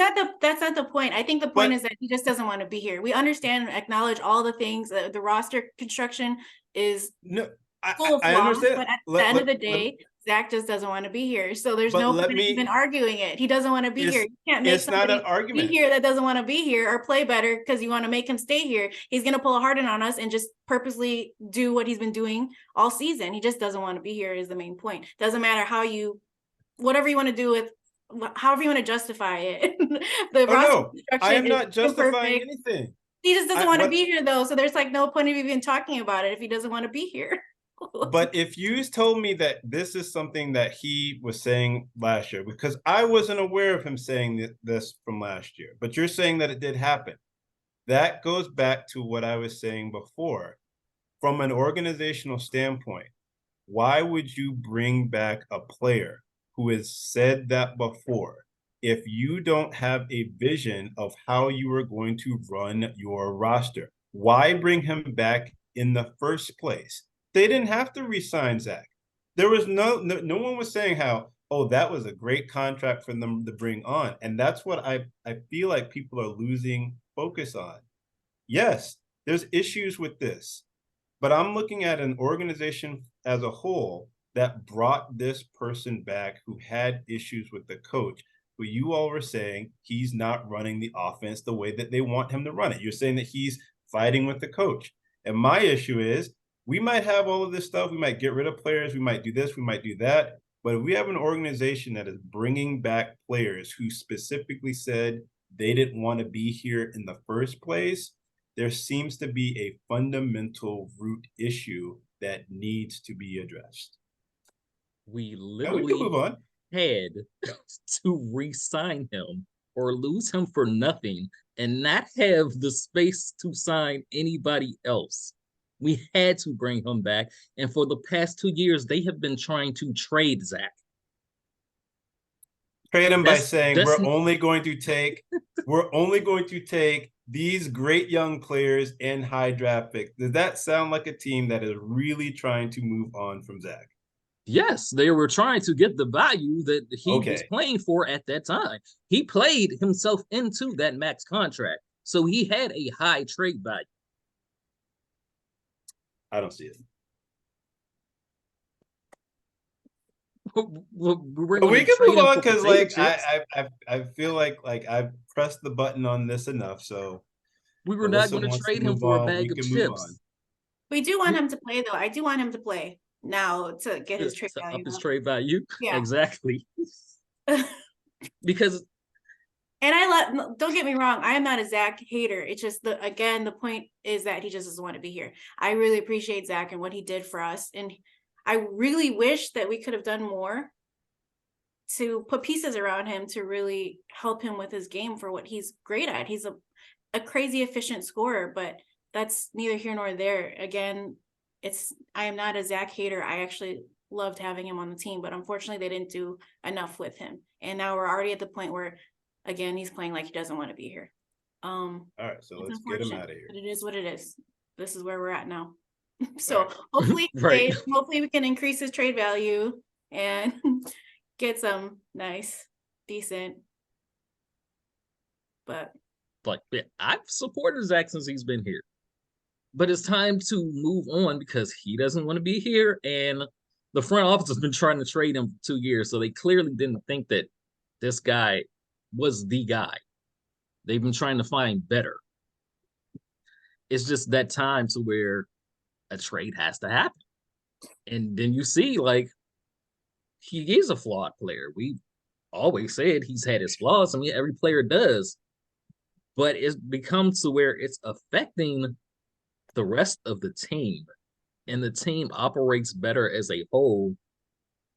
not the point. I think the point But- is that he just doesn't want to be here. We understand and acknowledge all the things. The roster construction is no, full of I flaws, understand. but at Let- the end let- of the let- day, Zach just doesn't want to be here. So there's But no let point in me- even arguing it. He doesn't want to be It's- here. You can't make it's not an somebody argument. be here that doesn't want to be here or play better because you want to make him stay here. He's gonna pull a Harden on us and just purposely do what he's been doing all season. He just doesn't want to be here is the main point. Doesn't matter how you, whatever you want to do with, however you want to justify it. The roster Oh no, construction I am is not justifying imperfect. anything. He just doesn't I- want to what- be here though, so there's like no point of even talking about it if he doesn't want to be here. But if you told me that this is something that he was saying last year, because I wasn't aware of him saying this from last year, but you're saying that it did happen. That goes back to what I was saying before. From an organizational standpoint, why would you bring back a player who has said that before if you don't have a vision of how you are going to run your roster? Why bring him back in the first place? They didn't have to re-sign Zach. There was no one was saying how, oh, that was a great contract for them to bring on. And that's what I feel like people are losing focus on. Yes, there's issues with this, but I'm looking at an organization as a whole that brought this person back who had issues with the coach, who you all were saying he's not running the offense the way that they want him to run it. You're saying that he's fighting with the coach. And my issue is, we might have all of this stuff. We might get rid of players. We might do this. We might do that. But if we have an organization that is bringing back players who specifically said they didn't want to be here in the first place, there seems to be a fundamental root issue that needs to be addressed. We Now, literally we can move on. had to re-sign him or lose him for nothing and not have the space to sign anybody else. We had to bring him back. And for the past 2 years, they have been trying to trade Zach. Trade him by That's- saying that's- we're only going to take these great young players in high draft picks. Does that sound like a team that is really trying to move on from Zach? Yes, they were trying to get the value that he was Okay. playing for at that time. He played himself into that max contract. So he had a high trade value. I don't see it. We're But we gonna can trade move him on for because potato like chips. I feel like I've pressed the button on this enough. So We were not Alyssa going to wants trade him move for a on, bag we of can move on. chips. We do want him to play though. I do want him to play now to get his trade to up value his up. trade value. Yeah. Exactly. And Because don't get me wrong, I am not a Zach hater. It's just the point is that he just doesn't want to be here. I really appreciate Zach and what he did for us. And I really wish that we could have done more to put pieces around him to really help him with his game for what he's great at. He's a crazy efficient scorer, but that's neither here nor there. Again, I am not a Zach hater. I actually loved having him on the team, but unfortunately they didn't do enough with him. And now we're already at the point where, again, he's playing like he doesn't want to be here. All right, so It's let's get him unfortunate, out of here. but it is what it is. This is where we're at now. So Right. hopefully, Right. hopefully we can increase his trade value and get some nice, decent but Like, yeah, I've supported Zach since he's been here. But it's time to move on because he doesn't want to be here. And the front office has been trying to trade him for 2 years. So they clearly didn't think that this guy was the guy. They've been trying to find better. It's just that time to where a trade has to happen. And then you see, like, he is a flawed player. We always said he's had his flaws. I mean, every player does. But it's become to where it's affecting the rest of the team. And the team operates better as a whole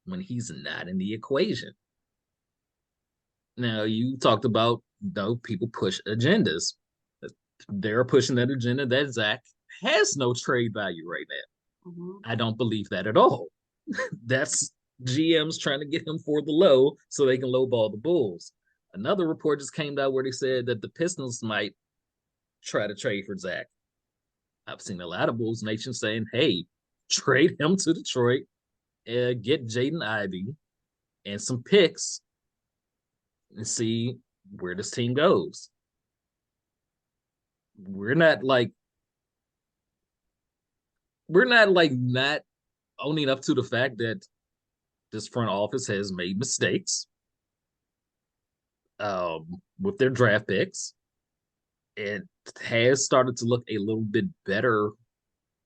when he's not in the equation. Now, you talked about, people push agendas. They're pushing that agenda that Zach has no trade value right now. mhm. I don't believe that at all. That's GMs trying to get him for the low so they can lowball the Bulls. Another report just came out where they said that the Pistons might try to trade for Zach. I've seen a lot of Bulls Nation saying, hey, trade him to Detroit, get Jaden Ivey and some picks and see where this team goes. We're not not owning up to the fact that this front office has made mistakes with their draft picks. It has started to look a little bit better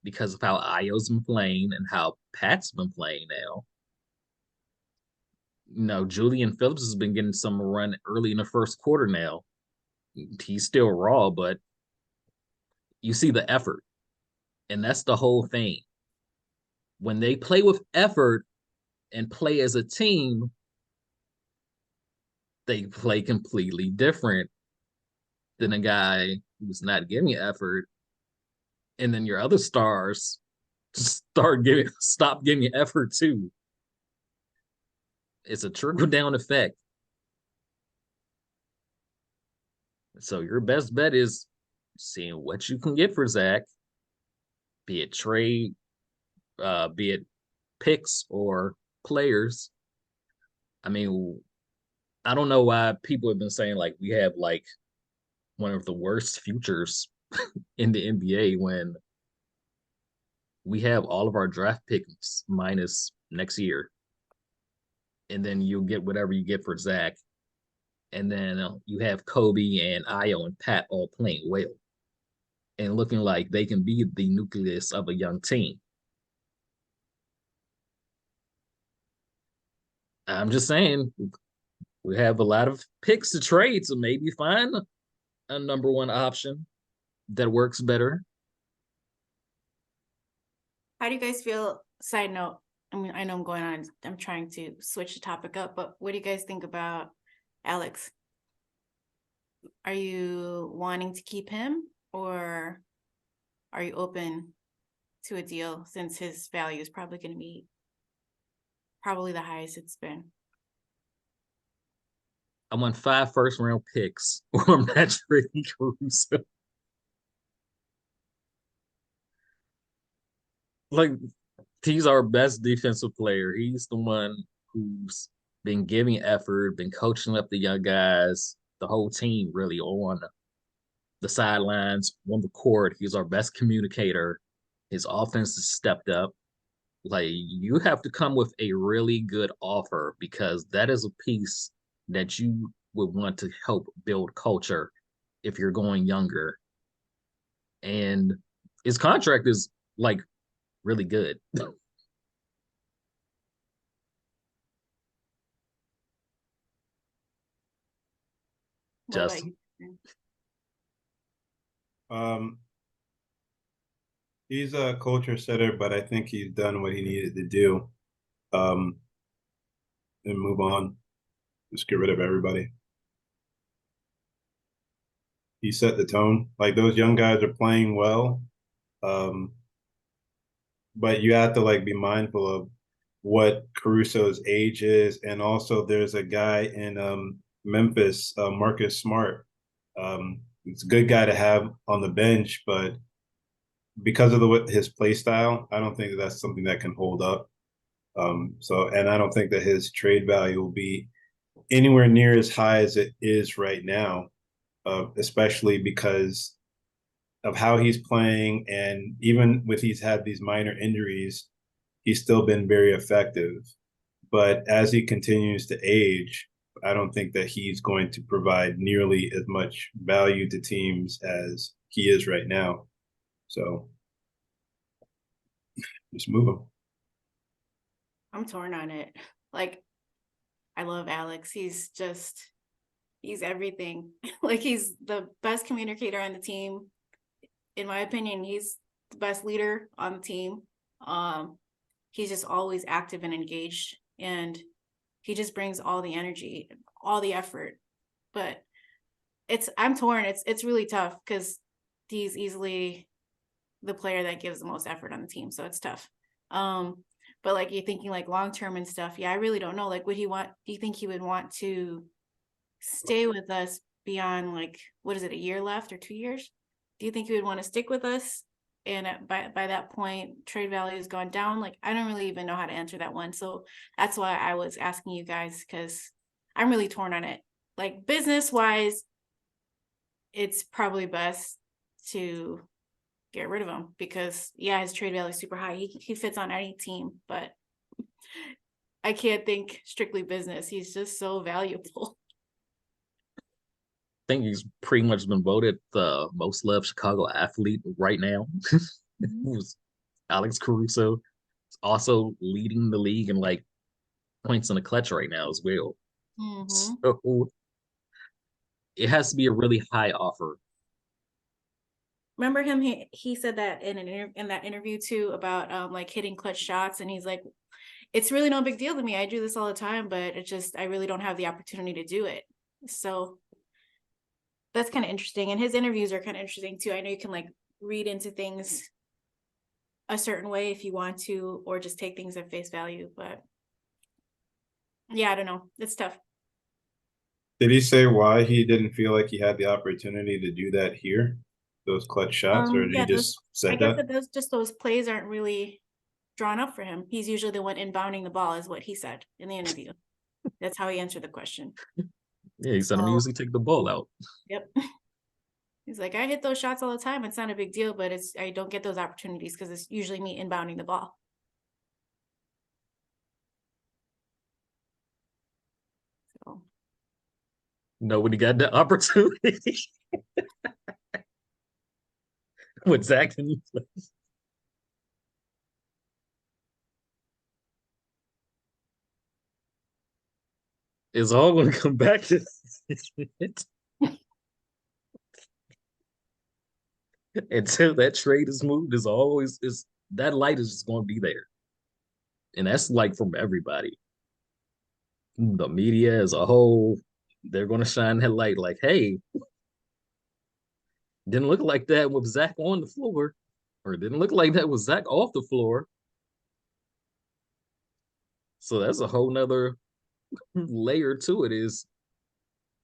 because of how Io's been playing and how Pat's been playing now. Julian Phillips has been getting some run early in the first quarter now. He's still raw, but you see the effort. And that's the whole thing. When they play with effort and play as a team, they play completely different than a guy who's not giving you effort. And then your other stars stop giving you effort too. It's a trickle-down effect. So your best bet is seeing what you can get for Zach, be it trade, be it picks or players. I mean, I don't know why people have been saying like we have like one of the worst futures in the NBA when we have all of our draft picks minus next year. And then you'll get whatever you get for Zach. And then you have Kobe and Io and Pat all playing well and looking like they can be the nucleus of a young team. I'm just saying, we have a lot of picks to trade, so maybe find a number one option that works better. How do you guys feel? Side note, I mean, I know I'm trying to switch the topic up, but what do you guys think about Alex? Are you wanting to keep him or are you open to a deal since his value is probably going to be probably the highest it's been? I want 5 first-round picks, or I'm not trading Caruso. Like, he's our best defensive player. He's the one who's been giving effort, been coaching up the young guys, the whole team really on the sidelines, on the court. He's our best communicator. His offense has stepped up. Like, you have to come with a really good offer because that is a piece that you would want to help build culture if you're going younger. And his contract is like really good. Justin. He's a culture setter, but I think he's done what he needed to do. And move on. Just get rid of everybody. He set the tone. Like, those young guys are playing well. But you have to like be mindful of what Caruso's age is. And also there's a guy in Memphis, Marcus Smart. It's a good guy to have on the bench, but because of his play style, I don't think that's something that can hold up. And I don't think that his trade value will be anywhere near as high as it is right now. especially because of how he's playing, and even with he's had these minor injuries, he's still been very effective. But as he continues to age, I don't think that he's going to provide nearly as much value to teams as he is right now. So just move him. I'm torn on it. Like, I love Alex. He's everything. Like, he's the best communicator on the team. In my opinion, he's the best leader on the team. He's just always active and engaged, and he just brings all the energy, all the effort. But I'm torn. It's really tough because he's easily the player that gives the most effort on the team. So it's tough. But like, you're thinking like long term and stuff. Yeah, I really don't know. Like, do you think he would want to stay with us beyond, like, what is it, a year left or 2 years? Do you think he would want to stick with us? And by that point, trade value has gone down. Like, I don't really even know how to answer that one. So that's why I was asking you guys, because I'm really torn on it. Like, business wise, it's probably best to get rid of him because, yeah, his trade value is super high. He fits on any team, but I can't think strictly business. He's just so valuable. I think he's pretty much been voted the most loved Chicago athlete right now. Who's Alex Caruso is also leading the league in like points in the clutch right now as well. Mm-hmm. So it has to be a really high offer. Remember him? He said that in that interview too about like hitting clutch shots, and he's like, it's really no big deal to me. I do this all the time, but I really don't have the opportunity to do it. So that's kind of interesting. And his interviews are kind of interesting too. I know you can like read into things a certain way if you want to, or just take things at face value. But yeah, I don't know. It's tough. Did he say why he didn't feel like he had the opportunity to do that here? Those clutch shots, or did he just I said guess that? those plays aren't really drawn up for him. He's usually the one inbounding the ball, is what he said in the interview. That's how he answered the question. Yeah, he said I'm usually take the ball out. Yep. He's like, I hit those shots all the time. It's not a big deal, but I don't get those opportunities because it's usually me inbounding the ball. So Nobody got the opportunity. With Zach in place. It's all going to come back to it. Until that trade is moved, that light is just going to be there. And that's like from everybody. The media as a whole, they're going to shine that light like, hey, didn't look like that with Zach on the floor, or didn't look like that with Zach off the floor. So that's a whole nother layer to it, is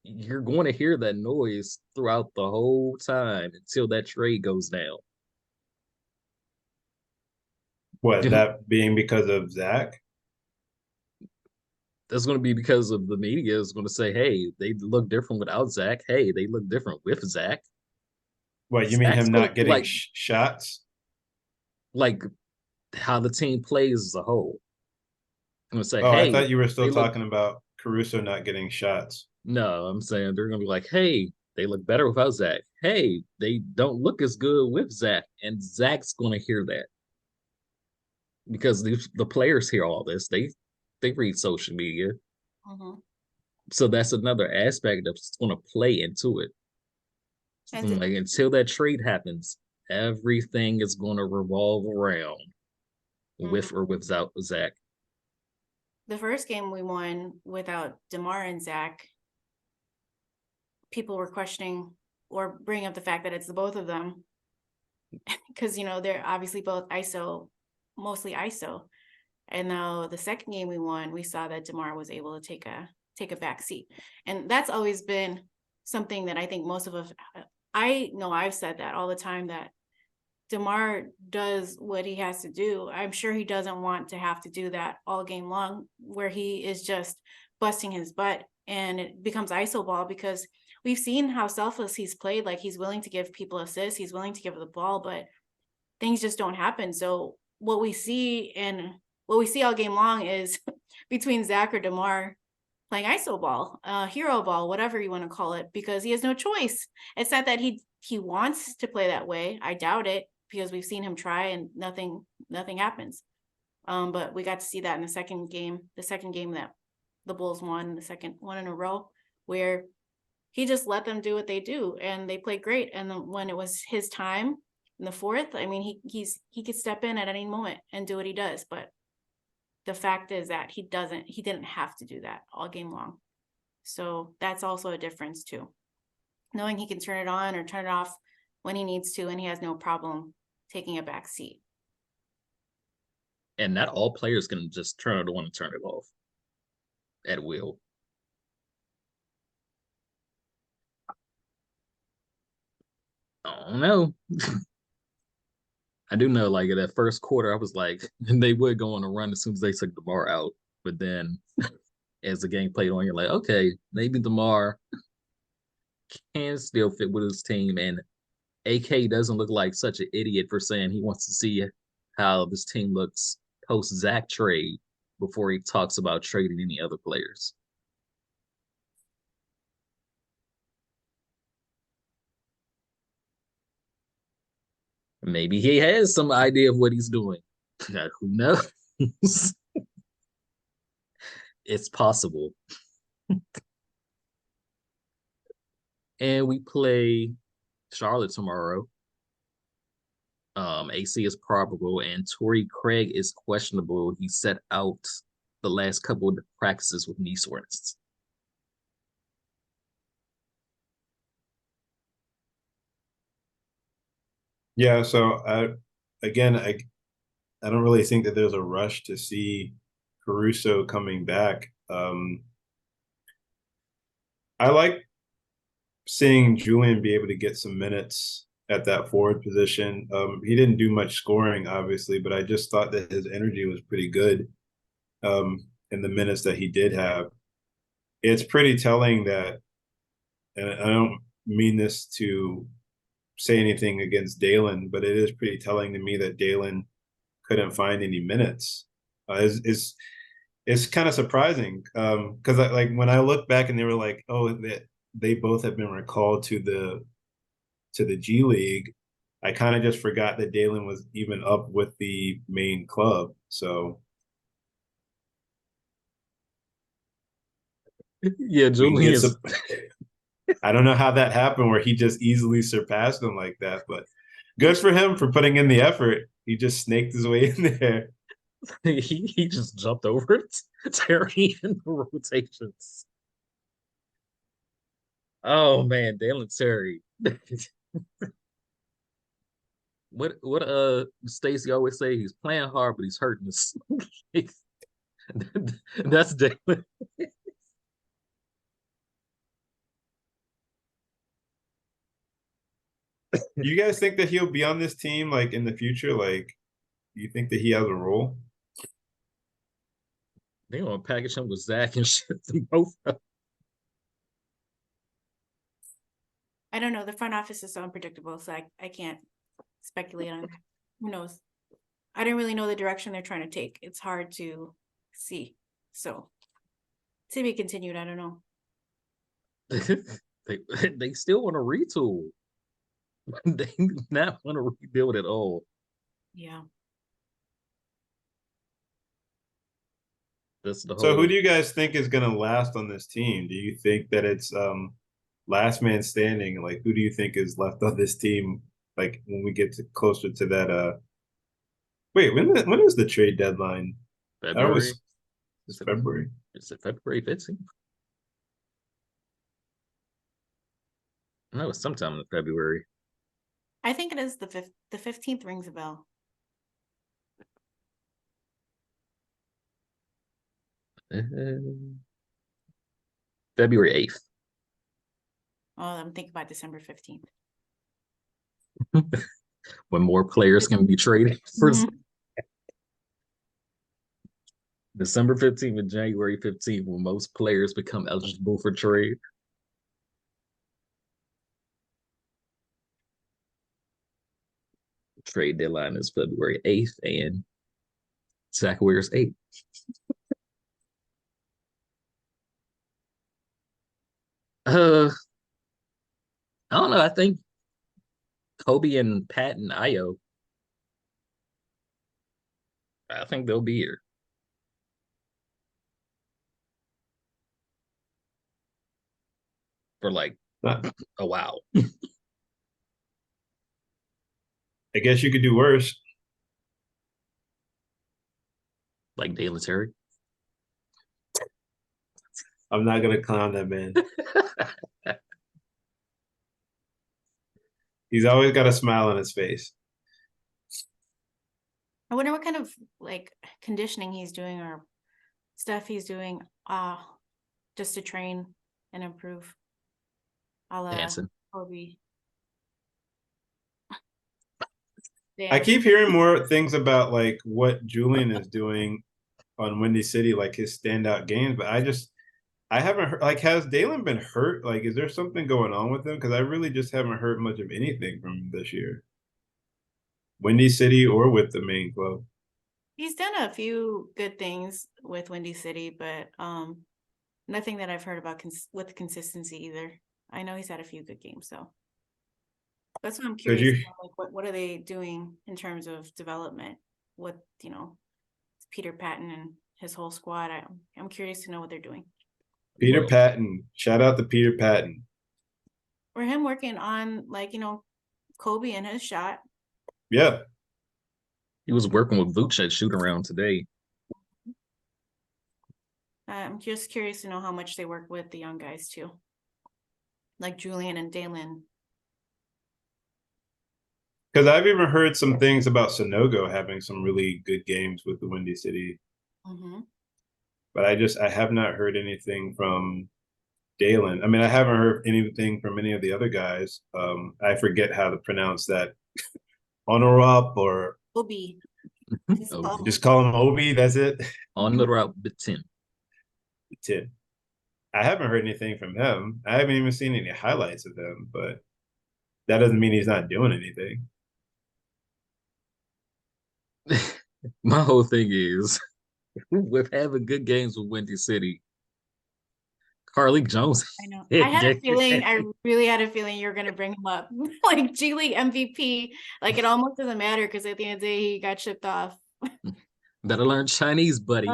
you're going to hear that noise throughout the whole time until that trade goes down. What, that being because of Zach? That's going to be because of the media is going to say, hey, they look different without Zach. Hey, they look different with Zach. What, you mean Zach's him not getting like, shots? Like how the team plays as a whole. I'm going to say, Oh, hey, I thought you were still talking about Caruso not getting shots. No, I'm saying they're going to be like, hey, they look better without Zach. Hey, they don't look as good with Zach. And Zach's going to hear that. Because the players hear all this. They read social media. mm-hmm. So that's another aspect that's going to play into it. Like, until that trade happens, everything is going to revolve around with or without Zach. The first game we won without DeMar and Zach, people were questioning or bringing up the fact that it's the both of them. Because, they're obviously both ISO, mostly ISO. And now the second game we won, we saw that DeMar was able to take a back seat. And that's always been something that I think most of us, I know I've said that all the time, that DeMar does what he has to do. I'm sure he doesn't want to have to do that all game long, where he is just busting his butt and it becomes ISO ball, because we've seen how selfless he's played. Like, he's willing to give people assists, he's willing to give the ball, but things just don't happen. So what we see all game long is between Zach or DeMar playing ISO ball, hero ball, whatever you want to call it, because he has no choice. It's not that he wants to play that way. I doubt it, because we've seen him try and nothing happens. But we got to see that in the second game that the Bulls won, the second one in a row, where he just let them do what they do, and they played great. And then when it was his time in the fourth, I mean, he could step in at any moment and do what he does. But the fact is that he didn't have to do that all game long. So that's also a difference too. Knowing he can turn it on or turn it off when he needs to, and he has no problem taking a back seat. And not all players can just turn it on and turn it off at will. I don't know. I do know, like, in that first quarter, I was like, and they would go on a run as soon as they took DeMar out. But then as the game played on, you're like, okay, maybe DeMar can still fit with his team. And AK doesn't look like such an idiot for saying he wants to see how this team looks post Zach trade before he talks about trading any other players. Maybe he has some idea of what he's doing. Who knows? It's possible. And we play Charlotte tomorrow. AC is probable, and Torrey Craig is questionable. He set out the last couple of practices with knee soreness. Yeah, so I don't really think that there's a rush to see Caruso coming back. I like seeing Julian be able to get some minutes at that forward position. He didn't do much scoring, obviously, but I just thought that his energy was pretty good in the minutes that he did have. It's pretty telling that, and I don't mean this to say anything against Dalen, but it is pretty telling to me that Dalen couldn't find any minutes. It's kind of surprising because like when I look back and they were like, oh, that they both have been recalled to the G League, I kind of just forgot that Dalen was even up with the main club. So yeah, Julian is. I don't know how that happened where he just easily surpassed him like that, but good for him for putting in the effort. He just snaked his way in there. he just jumped over Terry in the rotations. Oh man, Dalen Terry. What Stacey always say, he's playing hard, but he's hurting us. That's Dalen. You guys think that he'll be on this team like in the future? Like, do you think that he has a role? They want to package him with Zach and shit them both up. I don't know. The front office is so unpredictable, so I can't speculate on. Who knows? I don't really know the direction they're trying to take. It's hard to see. So to be continued. I don't know. They still want to retool. They do not want to rebuild at all. Yeah. That's the whole. So who do you guys think is going to last on this team? Do you think that it's last man standing? Like, who do you think is left on this team? Like when we get closer to that. Wait, when is the trade deadline? February. It's February. Is it February 15th? No, it's sometime in February. I think it is the 15th rings a bell. February 8th. Oh, I'm thinking about December 15th. When more players can be traded for December 15th and January 15th, when most players become eligible for trade. Trade deadline is February 8th, and Zach wears 8. I don't know. I think Kobe and Pat and Io, I think they'll be here. For like a while. I guess you could do worse. Like Dalen Terry. I'm not gonna clown that man. He's always got a smile on his face. I wonder what kind of like conditioning he's doing or stuff he's doing just to train and improve. Dancing. Kobe. I keep hearing more things about like what Julian is doing on Windy City, like his standout games, but I haven't heard, like, has Dalen been hurt? Like, is there something going on with him? Because I really just haven't heard much of anything from him this year. Windy City or with the main club. He's done a few good things with Windy City, but nothing that I've heard about with consistency either. I know he's had a few good games, so that's what I'm curious about, like what are they doing in terms of development with Peter Patton and his whole squad. I'm curious to know what they're doing. Peter Patton, shout out to Peter Patton. Or him working on Kobe and his shot. Yeah. He was working with Vooch at shoot around today. I'm just curious to know how much they work with the young guys too. Like Julian and Dalen. Because I've even heard some things about Sonogo having some really good games with the Windy City. Mm-hmm. But I have not heard anything from Dalen. I mean, I haven't heard anything from any of the other guys. I forget how to pronounce that. Honorab or Obi. Just call him Obi. That's it. Honorab Bitin. I haven't heard anything from him. I haven't even seen any highlights of him, but that doesn't mean he's not doing anything. My whole thing is with having good games with Windy City, Carlik Jones. I know. I had a feeling. I really had a feeling you were going to bring him up, like G League MVP. Like it almost doesn't matter because at the end of the day, he got shipped off. Better learn Chinese, buddy.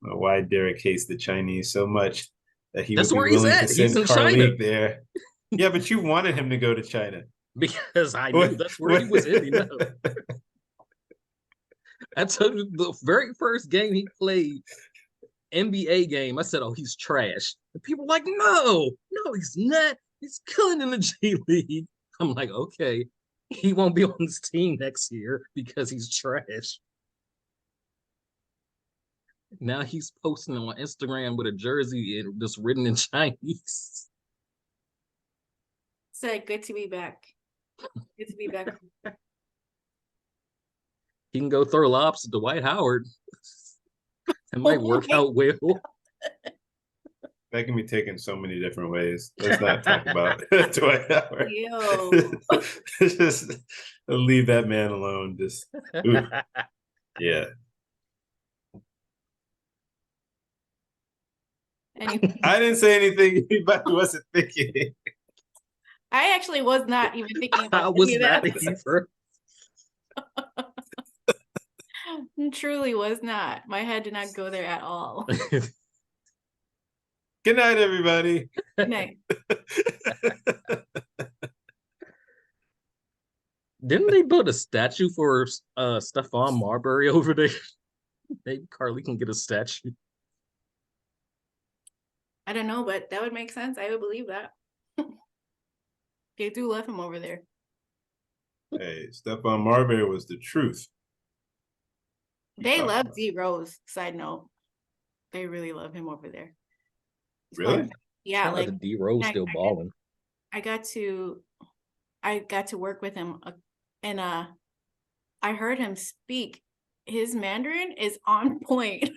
Why Derek hates the Chinese so much that he That's would where be willing he's to at. send He's in China. there. Yeah, but you wanted him to go to China. Because I knew that's where he was in. I told you the very first game he played, NBA game, I said, oh, he's trash. And people were like, no, he's not. He's killing in the G League. I'm like, okay, he won't be on this team next year because he's trash. Now he's posting on Instagram with a jersey and just written in Chinese. Said, good to be back. Good to be back. He can go throw lobs to Dwight Howard. It might work out well. That can be taken so many different ways. Let's not talk about Dwight Howard. Just leave that man alone. Just yeah. Anyway. I didn't say anything anybody wasn't thinking. I actually was not even thinking about I was that. not either. Truly was not. My head did not go there at all. Good night, everybody. Good night. Didn't they build a statue for Stephon Marbury over there? Maybe Carly can get a statue. I don't know, but that would make sense. I would believe that. They do love him over there. Hey, Stephon Marbury was the truth. They love D Rose. Side note, they really love him over there. Really? Yeah, like D Rose still balling. I got to work with him, and I heard him speak. His Mandarin is on point.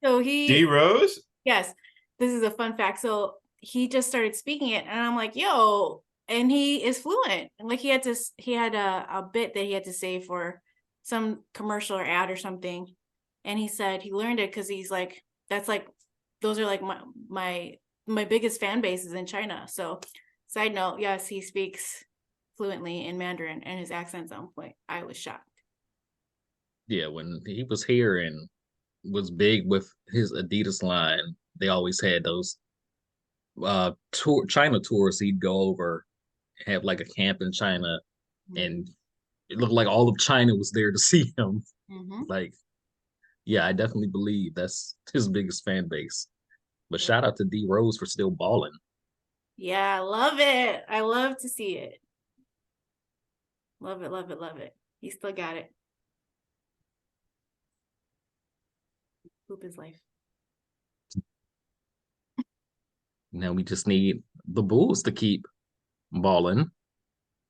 So D Rose? Yes. this is a fun fact. So he just started speaking it, and I'm like, yo, and he is fluent. Like he had a bit that he had to say for some commercial or ad or something, and he said he learned it because he's like, that's like, those are like my biggest fan bases in China. So side note, yes, he speaks fluently in Mandarin and his accent's on point. I was shocked. Yeah, when he was here and was big with his Adidas line, they always had those China tours. He'd go over, have like a camp in China, and it looked like all of China was there to see him. Mm-hmm. Like, yeah, I definitely believe that's his biggest fan base. But shout out to D Rose for still balling. Yeah, I love it. I love to see it. Love it, love it, love it. He still got it. Hoop is life. Now we just need the Bulls to keep balling.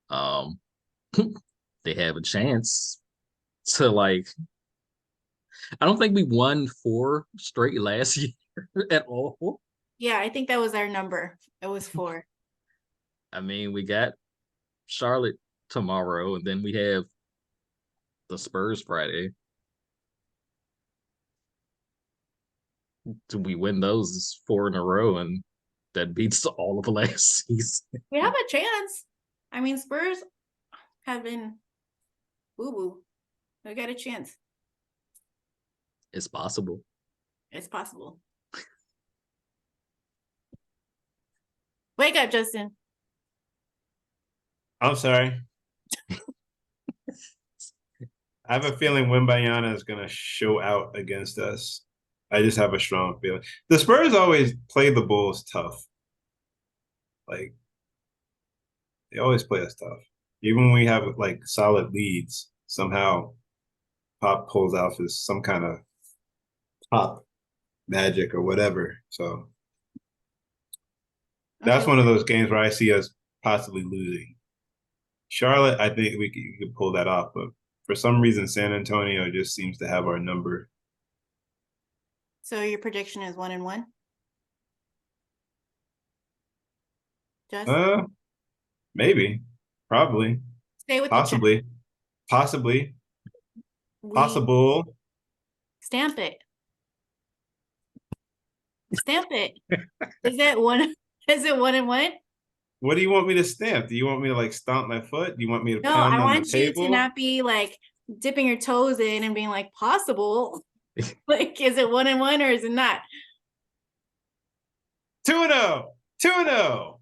They have a chance to like. I don't think we won 4 straight last year at all. Yeah, I think that was our number. It was 4. I mean, we got Charlotte tomorrow, and then we have the Spurs Friday. Do we win those? It's 4 in a row, and that beats all of last season. We have a chance. I mean, Spurs have been boo-boo. We got a chance. It's possible. It's possible. Wake up, Justin. I'm sorry. I have a feeling Wembanyama is going to show out against us. I just have a strong feeling. The Spurs always play the Bulls tough. Like, they always play us tough. Even when we have, like, solid leads, somehow Pop pulls out some kind of Pop magic or whatever. So that's one of those games where I see us possibly losing. Charlotte, I think we could pull that off, but for some reason, San Antonio just seems to have our number. So your prediction is 1-1? Just Maybe, probably, stay with possibly, possibly, possible. Stamp it. Stamp it. Is it 1? Is it 1-1? What do you want me to stamp? Do you want me to like stomp my foot? Do you want me to No, pound I on want the table? you to not be like dipping your toes in and being like possible. Like, is it 1-1 or is it not? 2-0. 2-0.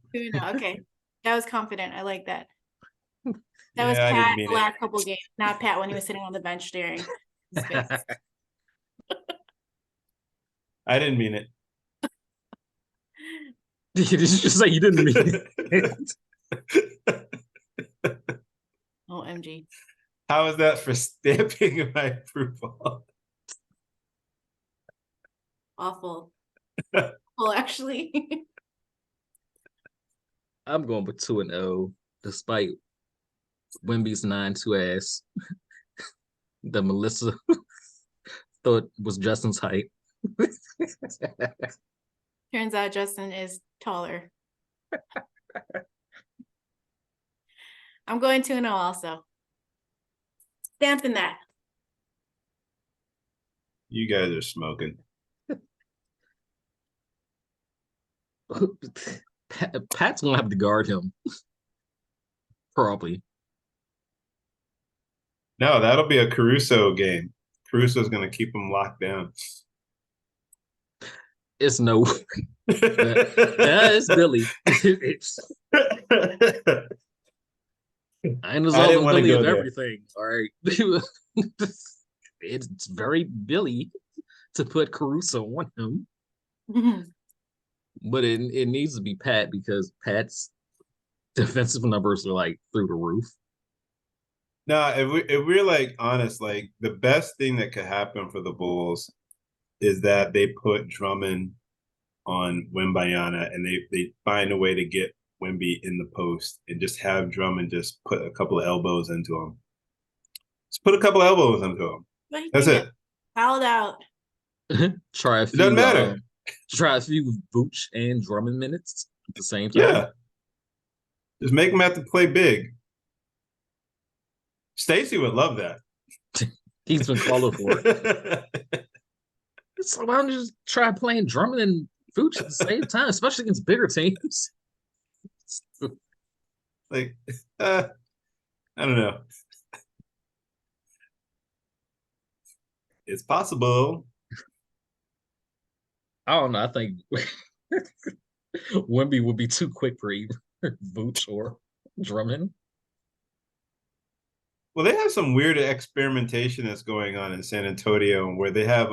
Okay. That was confident. I like that. That Yeah, was I didn't Pat mean the it. last couple games, not Pat when he was sitting on the bench staring. I didn't mean it. Did you just say you didn't mean it? OMG. How is that for stamping my approval? Awful. Well, actually. I'm going with 2-0, despite Wemby's 9-2 ass. That Melissa thought was Justin's height. Turns out Justin is taller. I'm going 2-0 also. Stamping that. You guys are smoking. Pat's gonna have to guard him. Probably. No, that'll be a Caruso game. Caruso's going to keep him locked down. It's no. It's Billy. I was all want to Billy go of there. everything. All right. It's very Billy to put Caruso on him. But it needs to be Pat because Pat's defensive numbers are like through the roof. No, if we're like honest, like the best thing that could happen for the Bulls is that they put Drummond on Wembanyama and they find a way to get Wemby in the post and just have Drummond just put a couple of elbows into him. Just put a couple of elbows into him. That's it. Fouled out. Try a It few, doesn't matter. Try a few Vooch and Drummond minutes at the same time. Yeah. Just make them have to play big. Stacey would love that. He's been calling for it. So why don't you just try playing Drummond and Vooch at the same time, especially against bigger teams? Like, I don't know. It's possible. I don't know. I think Wemby would be too quick for either Vooch or Drummond. Well, they have some weird experimentation that's going on in San Antonio where they have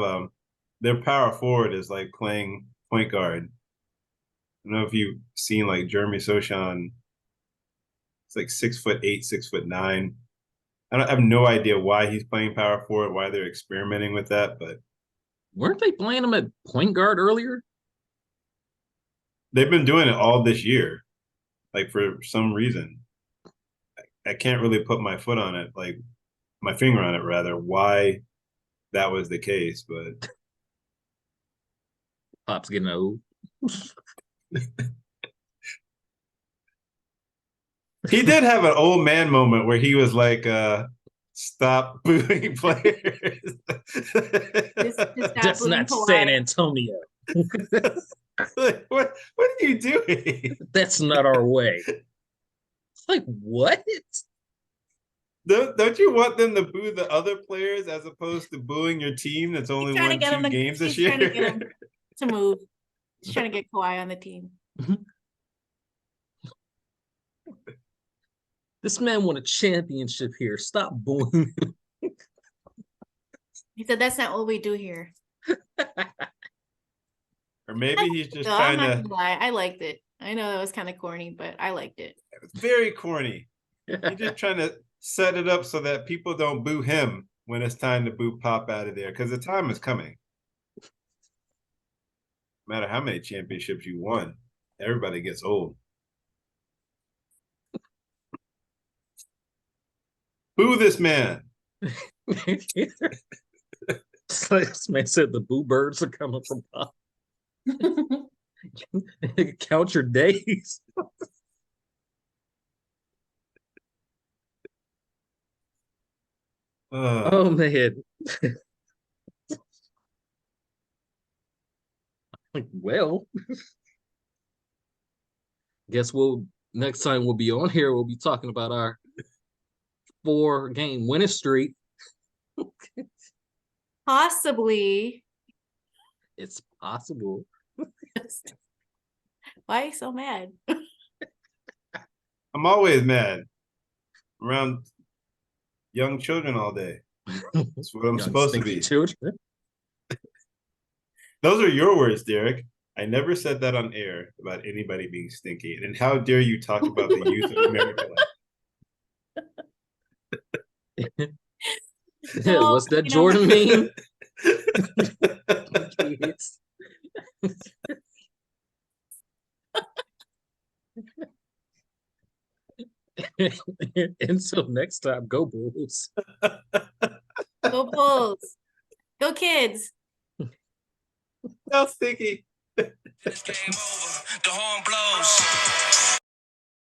their power forward is like playing point guard. I don't know if you've seen like Jeremy Sochan. It's like 6'8", 6'9". I have no idea why he's playing power forward, why they're experimenting with that, but Weren't they playing him at point guard earlier? they've been doing it all this year. Like for some reason. I can't really put my foot on it, like my finger on it rather, why that was the case, but Pop's getting old. he did have an old man moment where he was like, stop booing players. That's not San Antonio. Like, what are you doing? That's not our way. It's like, what? Don't you want them to boo the other players as opposed to booing your team that's only won 2 games this year? Trying to get him to move. He's trying to get Kawhi on the team. This man won a championship here. Stop booing. He said, "That's not what we do here." Or maybe he's just No, I'm trying not to. gonna lie. I liked it. I know that was kind of corny, but I liked it. It's very corny. He's just trying to set it up so that people don't boo him when it's time to boo Pop out of there, because the time is coming. No matter how many championships you won, everybody gets old. Boo this man. This man said the boo birds are coming from Pop. Count your days. Oh man. Well, guess next time we'll be on here, we'll be talking about our 4-game winning streak. Possibly. It's possible. Why are you so mad? I'm always mad around young children all day. That's what I'm Young supposed to stinky be. children. Those are your words, Derek. I never said that on air about anybody being stinky. And how dare you talk about the youth of America? No, What's that you know- Jordan meme? Until next time, go Bulls. Go Bulls. Go Kids. How stinky. It's game over. The horn blows.